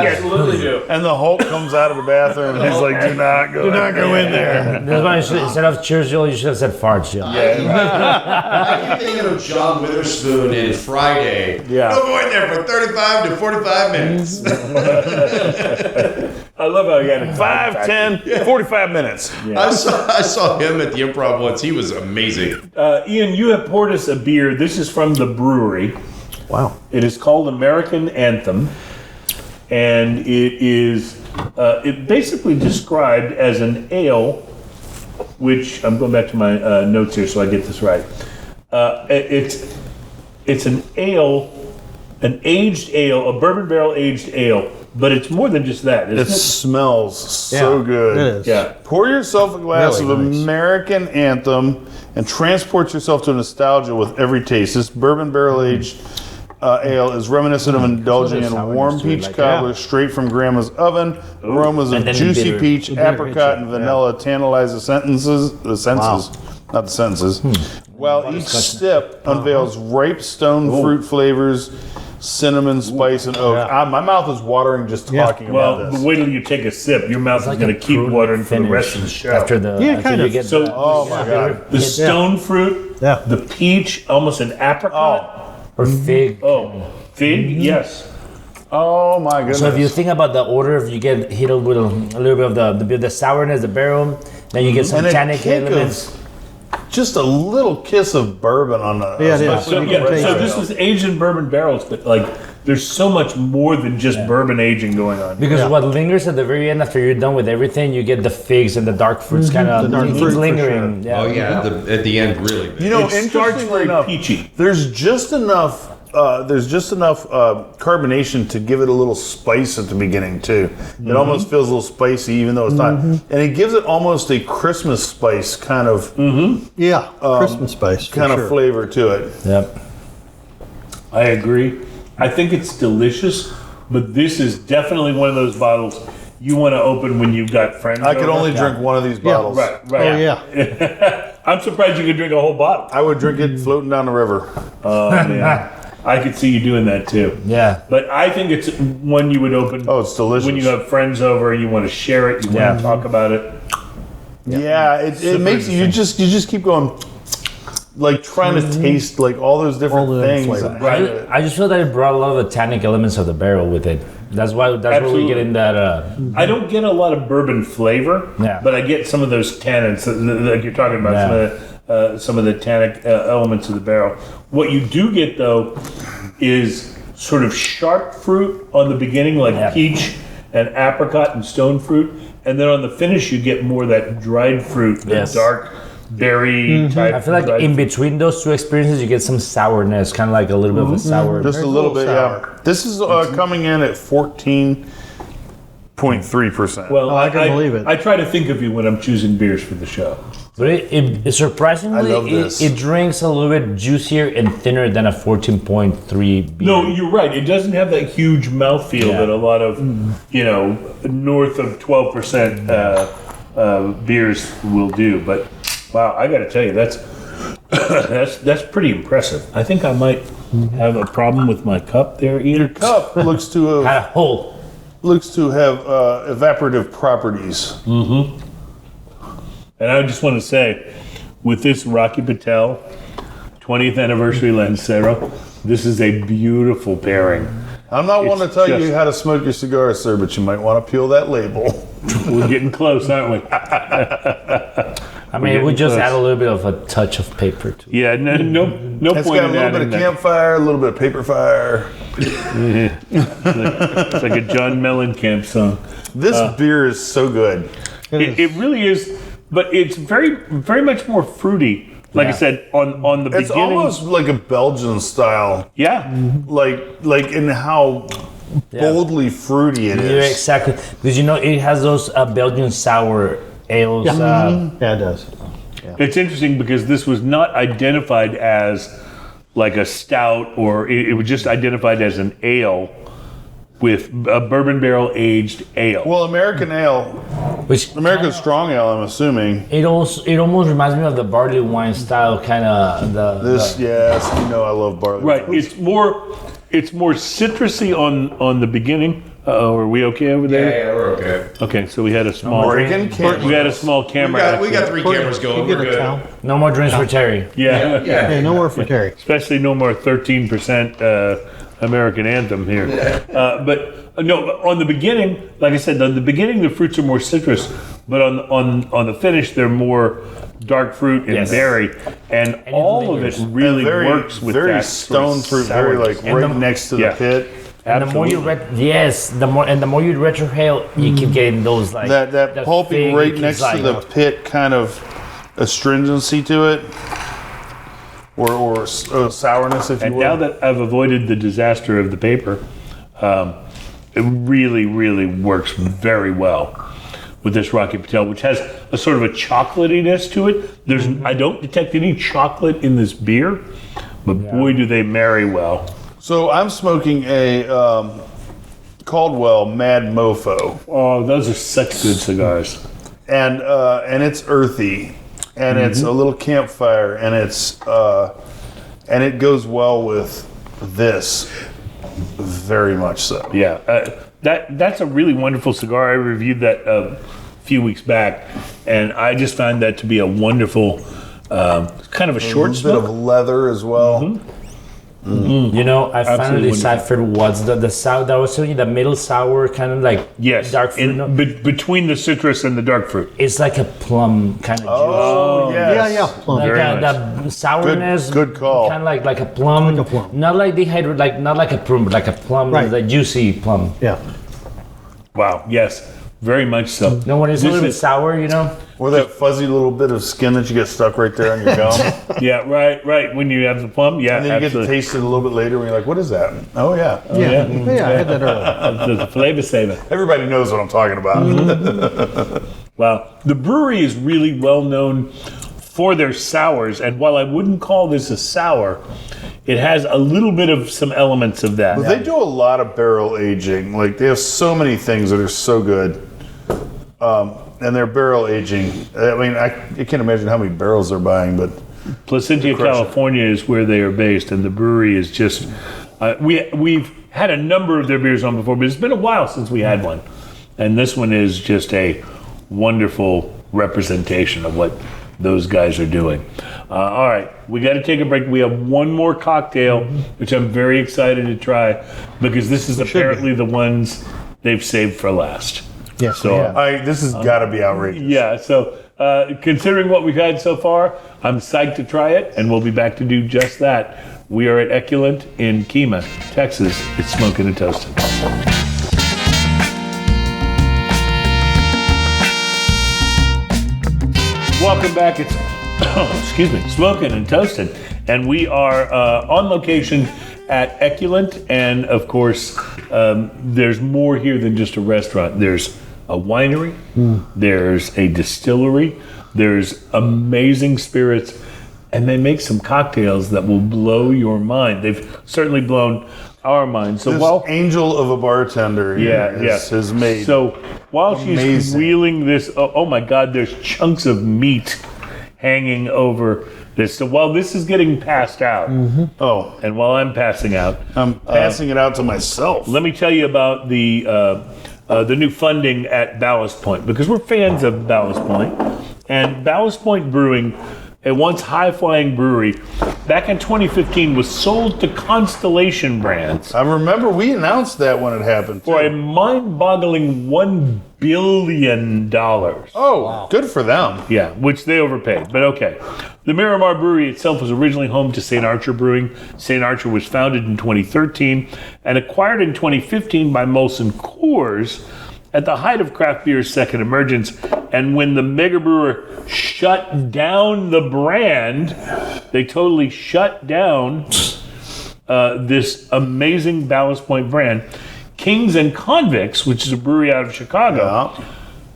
absolutely do. And the Hulk comes out of the bathroom and he's like, "Do not go in there." That's why instead of cheers, Joel, you should have said farts, Joel. I keep thinking of John Witherspoon in Friday. Yeah. Don't go in there for 35 to 45 minutes. I love how you had it. 5, 10, 45 minutes. I saw him at the Improv once. He was amazing. Ian, you have poured us a beer. This is from the Bruery. Wow. It is called American Anthem, and it is basically described as an ale, which I'm going back to my notes here so I get this right. It's an ale, an aged ale, a bourbon barrel aged ale, but it's more than just that, isn't It smells so good. It is. Yeah. Pour yourself a glass Really of nice. American Anthem and transport yourself to nostalgia with every taste. This bourbon barrel aged ale is reminiscent of indulging in sourness warm to it, peach like- cobbler straight from grandma's oven. Aromas of And then juicy bitter. peach, Bitter apricot, peach, and vanilla tantalize the senses. Not the sentences. While each sip unveils ripe stone fruit flavors, cinnamon, spice, and oak. My mouth is watering just talking Well, about but this. wait till you take a sip. Your mouth is going to keep watering for the rest of the show. After the Yeah, after kind you of. get So- the, Oh my God. The stone fruit, Yeah. the peach, almost an apricot. or fig. Oh, fig, yes. Oh my goodness. So if you think about the order, if you get hit with a little bit of the sourness, the barrel, then you get some And a tannic kick of- elements. just a little kiss of bourbon on the Yeah, it is. So, You can taste so it. this was aged in bourbon barrels, but like there's so much more than just bourbon aging going on. Because what lingers at the very end after you're done with everything, you get the figs and the dark fruits kind of The dark fruit for lingering. Yeah. Oh yeah, at the end, really. You know, It starts interestingly very enough, peachy. there's just enough carbonation to give it a little spice at the beginning too. It almost feels a little spicy, even though it's not, and it gives it almost a Christmas spice kind of Yeah. Christmas spice. For kind sure. of flavor to it. Yep. I agree. I think it's delicious, but this is definitely one of those bottles you want to open when you've got friends. I could over. only drink one of these bottles. Right. Oh, yeah. I'm surprised you could drink a whole bottle. I would drink it floating down the river. Oh man, I could see you doing that too. Yeah. But I think it's one you would open. Oh, it's delicious. When you have friends over, you want to share it, you want to talk about it. Yeah, it makes you just keep going, like trying to taste like all those different All the things. flavors. I just feel that it brought a lot of the tannic elements of the barrel with it. That's where we Absolutely. get in that. I don't get a lot of bourbon flavor, Yeah. but I get some of those tannins like you're talking about. Some of the tannic elements of the barrel. What you do get though is sort of sharp fruit on the beginning, like peach and apricot and stone fruit, and then on the finish you get more of that dried fruit, the dark berry type. I feel like dried in fruit. between those two experiences, you get some sourness, kind of like a little bit of a sour. Just a little bit, yeah. This is coming in at 14.3%. Well, I can believe it. I try to think of you when I'm choosing beers for the show. But it surprisingly, I love this. it drinks a little bit juicier and thinner than a 14.3 beer. No, you're right. It doesn't have that huge mouthfeel that a lot of, north of 12% beers will do. But wow, I got to tell you, that's pretty impressive. I think I might have a problem with my cup there, Ian. Your cup looks to Had a have hole. evaporative properties. And I just want to say, with this Rocky Patel 20th anniversary Lancero, this is a beautiful pairing. I'm not one to It's tell just- you how to smoke your cigar, sir, but you might want to peel that label. We're getting close, aren't we? I mean, we just add a little bit of a touch of paper to it. Yeah, no It's point got a in little bit adding of that. campfire, a little bit of paper fire. It's like a John Mellencamp song. This beer is so good. It really is, but it's very much more fruity. Like I said, on the It's beginning. almost like a Belgian style, Yeah. like in how boldly fruity it Yeah, is. exactly. Because it has those Belgian sour ales. Yeah, it does. It's interesting because this was not identified as like a stout, or it was just identified as an ale with a bourbon barrel aged ale. Well, American ale, Which American strong ale, I'm assuming. it almost reminds me of the barley wine style kind of Yes, you know I love barley. Right. wine. It's more citrusy on the beginning. Are we okay over there? Yeah, we're okay. Okay, so we had a small Breaking we had a small camera. We got 3 cameras Can going. you We're get a good. towel? No more drinks for Terry. Yeah. Hey, no more for Terry. Especially no more 13% American Anthem here. But on the beginning, like I said, on the beginning the fruits are more citrus, but on the finish they're more dark fruit and Yes. berry, and all of it lingers. really very, works with very that stone sort fruit, of very sourness. like right next to the Yeah. pit. And the more you the more you retrohale, you keep getting those like That pulpy thing, right it's next like- to the pit kind of astringency to it, or sourness, if you And will. now that I've avoided the disaster of the paper, it really, really works very well with this Rocky Patel, which has a sort of a chocolatiness to it. I don't detect any chocolate in this beer, but boy, do they marry well. So I'm smoking a Caldwell Mad Mofo, Oh, those are such good cigars. and it's earthy, and it's a little campfire, and it goes well with this, very much so. Yeah, that's a really wonderful cigar. I reviewed that a few weeks back, and I just found that to be a wonderful, kind of a short A bit smoke. of leather as well. I finally Absolutely deciphered what's the sour that was telling you, the middle sour kind of like Yes, dark fruit. in, note. between the citrus and the dark fruit. It's like a plum kind of juice. Oh, yes. Yeah, plum. Like very the sourness, Good call. Kind of like a plum, Like a plum. not like dehydrated, like not like a prune, but like a plum, Right. like juicy plum. Yeah. Wow, yes, very much so. No, when it's a This little bit is- sour, Or that fuzzy little bit of skin that you get stuck right there on your gum. Yeah, right. When you have the plum, yeah, And then you get to absolutely. taste it a little bit later when you're like, what is that? Oh, yeah. Yeah, I had that earlier. The flavor saver. Everybody knows what I'm talking about. Wow, the brewery is really well known for their sours, and while I wouldn't call this a sour, it has a little bit of some elements of that. But they do a lot of barrel aging. Like, they have so many things that are so good. And they're barrel aging. I mean, I can't imagine how many barrels they're buying, but Placentia, California is where they are based, and the brewery is just. We've had a number of their beers on before, but it's been a while since we had one, and this one is just a wonderful representation of what those guys are doing. All right, we got to take a break. We have one more cocktail, which I'm very excited to try because this is apparently the ones they've saved for last. Yes, So. yeah. this has got to be outrageous. Yeah, so considering what we've had so far, I'm psyched to try it, and we'll be back to do just that. We are at ECULENT in Kemah, Texas. It's Smoking and Toasting. Welcome back. It's excuse me, Smoking and Toasting, and we are on location at ECULENT, and of course, there's more here than just a restaurant. There's a winery, there's a distillery, there's amazing spirits, and they make some cocktails that will blow your mind. They've certainly blown our minds. So This while angel of a bartender has made. so while she's amazing. wheeling this, oh my God, there's chunks of meat hanging over this. So while this is getting passed out, and while I'm passing out, I'm passing it out to myself. let me tell you about the new funding at Ballast Point, because we're fans of Ballast Point. And Ballast Point Brewing, a once high-flying brewery, back in 2015 was sold to Constellation Brands I remember we announced that when it happened. for a Too. mind-boggling $1 billion. Oh, good for them. Yeah, which they overpaid, but okay. The Miramar Brewery itself was originally home to St. Archer Brewing. St. Archer was founded in 2013 and acquired in 2015 by Molson Coors at the height of craft beer's second emergence. And when the mega brewer shut down the brand, they totally shut down this amazing Ballast Point brand. Kings and Convicts, which is a brewery out of Chicago,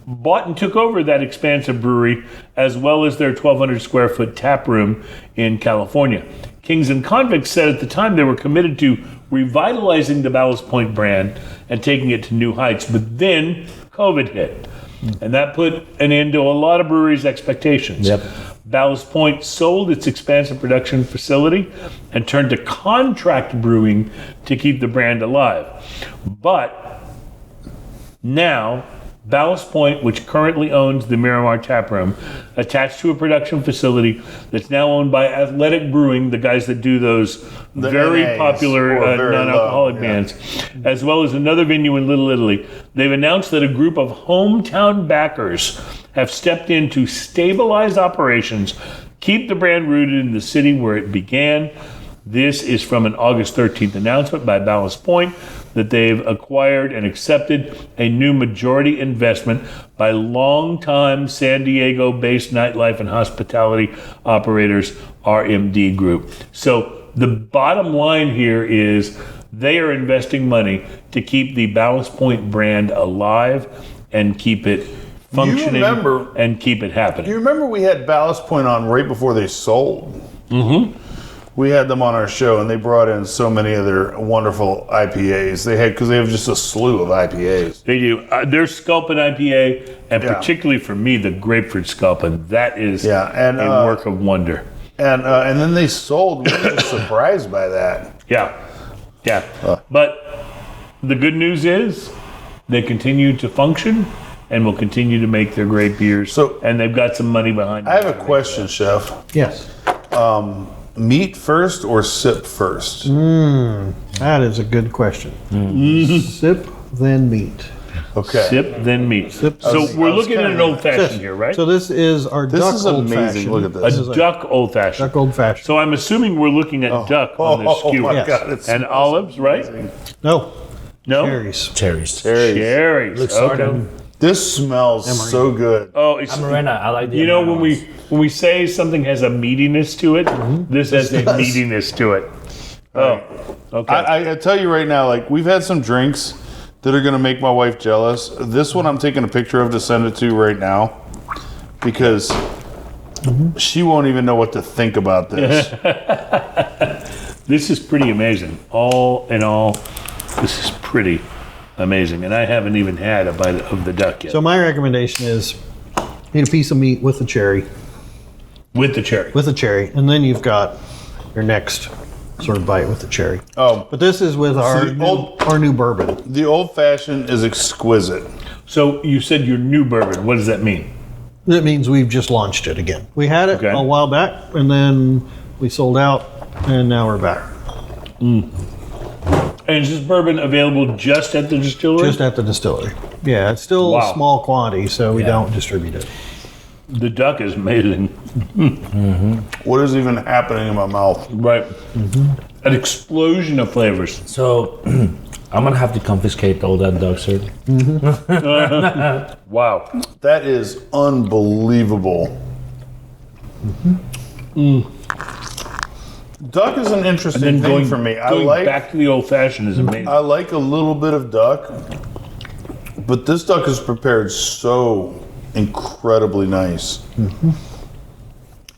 bought and took over that expansive brewery, as well as their 1,200 square foot tap room in California. Kings and Convicts said at the time they were committed to revitalizing the Ballast Point brand and taking it to new heights. But then COVID hit, and that put an end to a lot of breweries' expectations. Yep. Ballast Point sold its expansive production facility and turned to contract brewing to keep the brand alive. But now, Ballast Point, which currently owns the Miramar Tap Room, attached to a production facility that's now owned by Athletic Brewing, the guys that do those very NAs, popular or very non-alcoholic low, yeah. bands, as well as another venue in Little Italy. They've announced that a group of hometown backers have stepped in to stabilize operations, keep the brand rooted in the city where it began. This is from an August 13th announcement by Ballast Point that they've acquired and accepted a new majority investment by longtime San Diego-based nightlife and hospitality operators, RMD Group. So the bottom line here is they are investing money to keep the Ballast Point brand alive and keep it functioning and keep it happening. Do you remember we had Ballast Point on right before they sold? Mm-hmm. We had them on our show, and they brought in so many of their wonderful IPAs. Because they have just a slew of IPAs. They do. Their Sculpin IPA, and particularly for me, the Grapefruit Sculpin, that is a work of wonder. And then they sold. We were surprised by that. Yeah. But the good news is they continue to function and will continue to make their great beers. And they've got some money behind them. I have a question, Chef. Yes. Meat first or sip first? That is a good question. Sip, then meat. Okay. Sip, then meat. So we're looking at an old fashioned here, right? So this is our duck is old amazing. fashioned. Look at this. A duck old fashioned. Duck old fashioned. So I'm assuming we're looking at duck on this skewer. my God, it's and olives, right? No. No? Cherries. Cherries. Luxardo. This smells so good. Oh, it's Amarena. I like the You know, Amarena when we say something has a meatiness to it, this has a meatiness to it. Oh, okay. I tell you right now, like, we've had some drinks that are going to make my wife jealous. This one I'm taking a picture of to send it to right now because she won't even know what to think about this. This is pretty amazing. All in all, this is pretty amazing. And I haven't even had a bite of the duck yet. So my recommendation is eat a piece of meat with the cherry. With the cherry. With the cherry. And then you've got your next sort of bite with the cherry. Oh, But this is with our new bourbon. the old fashioned is exquisite. So you said your new bourbon. What does that mean? That means we've just launched it again. We had it a while back, and then we sold out, and now we're back. And is this bourbon available just at the distillery? Just at the distillery. Yeah, it's still a small quantity, so we don't distribute it. The duck is amazing. What is even happening in my mouth? Right. An explosion of flavors. So I'm gonna have to confiscate all that duck, sir. Wow. That is unbelievable. Duck is an interesting thing for me. Going back to the old fashioned is amazing. I like a little bit of duck, but this duck is prepared so incredibly nice.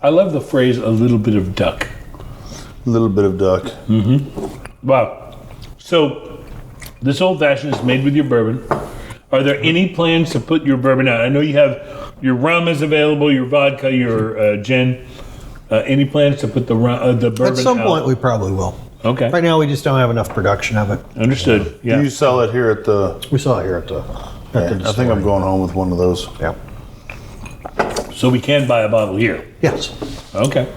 I love the phrase "a little bit of duck." A little bit of duck. Wow. So this old fashioned is made with your bourbon. Are there any plans to put your bourbon out? I know you have your rum is available, your vodka, your gin. Any plans to put the bourbon At some out? point, we probably will. Okay. Right now, we just don't have enough production of it. Understood. Yeah. Do you sell it here at the... We saw it here at the I think I'm going home with one of those. Yeah. So we can buy a bottle here. Yes. Okay.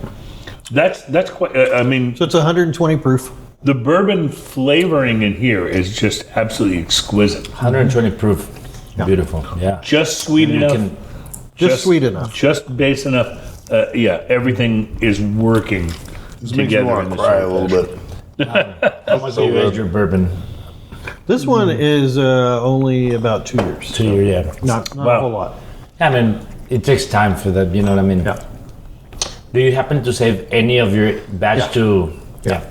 That's quite. I mean, So it's 120 proof. the bourbon flavoring in here is just absolutely exquisite. 120 proof. Beautiful. Yeah. Just sweet You enough. can- Just sweet enough. Just base enough. Yeah, everything is working This makes me together want in to this cry a little bit. How much do you age your bourbon? This one is only about 2 years. 2 years, yeah. Not Wow. a whole lot. I mean, it takes time for that, you know what I mean? Yeah. Do you happen to save any of your batch to... Yeah.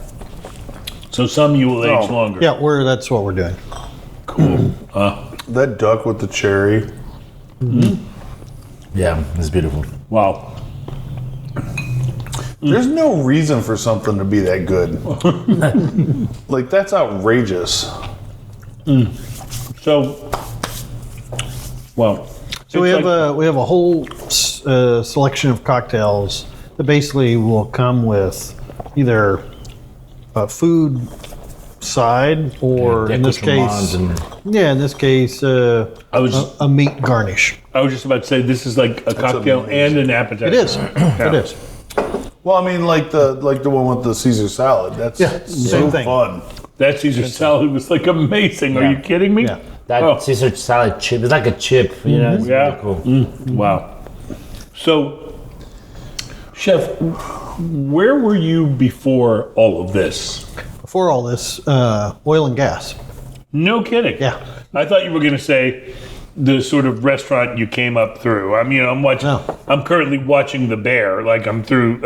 So some you will age Oh. longer. Yeah, that's what we're doing. Cool. That duck with the cherry. Yeah, it's beautiful. Wow. There's no reason for something to be that good. Like, that's outrageous. So, well. So we it's have like- a whole selection of cocktails that basically will come with either a food side or in this case, in this case, I was a meat garnish. I was just about to say this is like a cocktail and an appetizer. It is. Yeah. It is. Well, I mean, like the one with the Caesar salad. That's Yeah, so same thing. fun. That Caesar salad was like amazing. Are Yeah. you kidding me? Yeah. That Oh. Caesar salad chip, it's like a chip, you know? It's Yeah. really cool. Wow. So, Chef, where were you before all of this? Before all this, oil and gas. No kidding. Yeah. I thought you were going to say the sort of restaurant you came up through. I'm watching. No. I'm currently watching The Bear. Like I'm through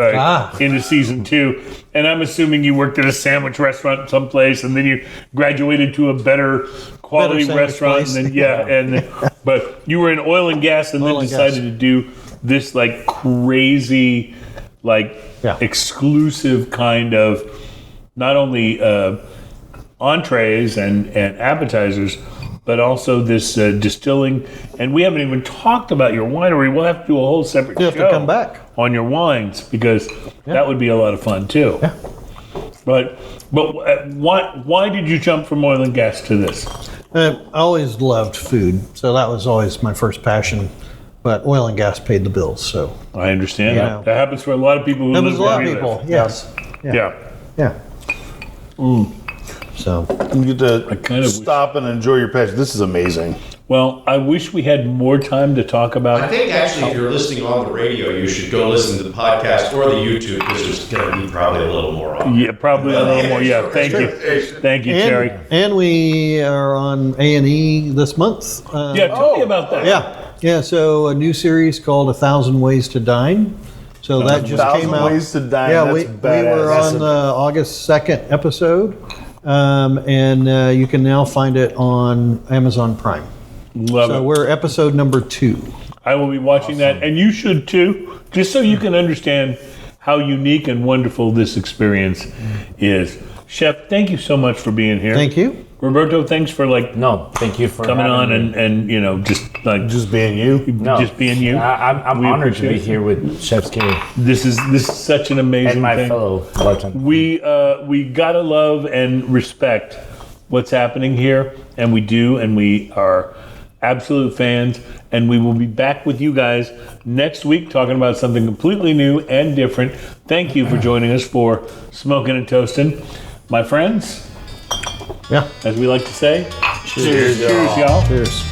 into season 2, and I'm assuming you worked at a sandwich restaurant someplace, and then you graduated to a better quality sandwich restaurant, place. and then but you were in oil and gas, and Oil then and decided gas. to do this like crazy, like Yeah. exclusive kind of not only entrees and appetizers, but also this distilling. And we haven't even talked about your winery. We'll have to do a whole separate You have show to come back. on your wines because that would be a lot of fun too. Yeah. But why did you jump from oil and gas to this? I always loved food, so that was always my first passion. But oil and gas paid the bills, so I understand Yeah. that. That happens for a lot of people who that live was a lot of where we people. live. Yes. Yeah. Yeah. So You get to kind of stop and enjoy your passion. This is amazing. Well, I wish we had more time to talk about I think actually, if you're listening on the radio, you should go listen to the podcast or the YouTube because there's going to be probably a little more on. Yeah, probably a little more. Yeah, thank you. Thank you, Terry. and we are on A&E this month. Yeah, tell me about that. Yeah. So a new series called 1,000 Ways to Dine. So that just came 1,000 out. Ways to Dine. Yeah, That's we badass. were on the August 2nd episode, and you can now find it on Amazon Prime. Love So it. we're episode number 2. I will be watching that, and you should too, just so you can understand how unique and wonderful this experience is. Chef, thank you so much for being here. Thank you. Roberto, thanks for No, thank you for coming having on me. and Just being you. just being you. I'm We honored to be appreciate it. here with Chef K This is such an amazing and my thing. fellow bartender. We gotta love and respect what's happening here, and we do, and we are absolute fans. And we will be back with you guys next week talking about something completely new and different. Thank you for joining us for Smoking and Toasting, my friends. Yeah. As we like to say, cheers, y'all. Cheers.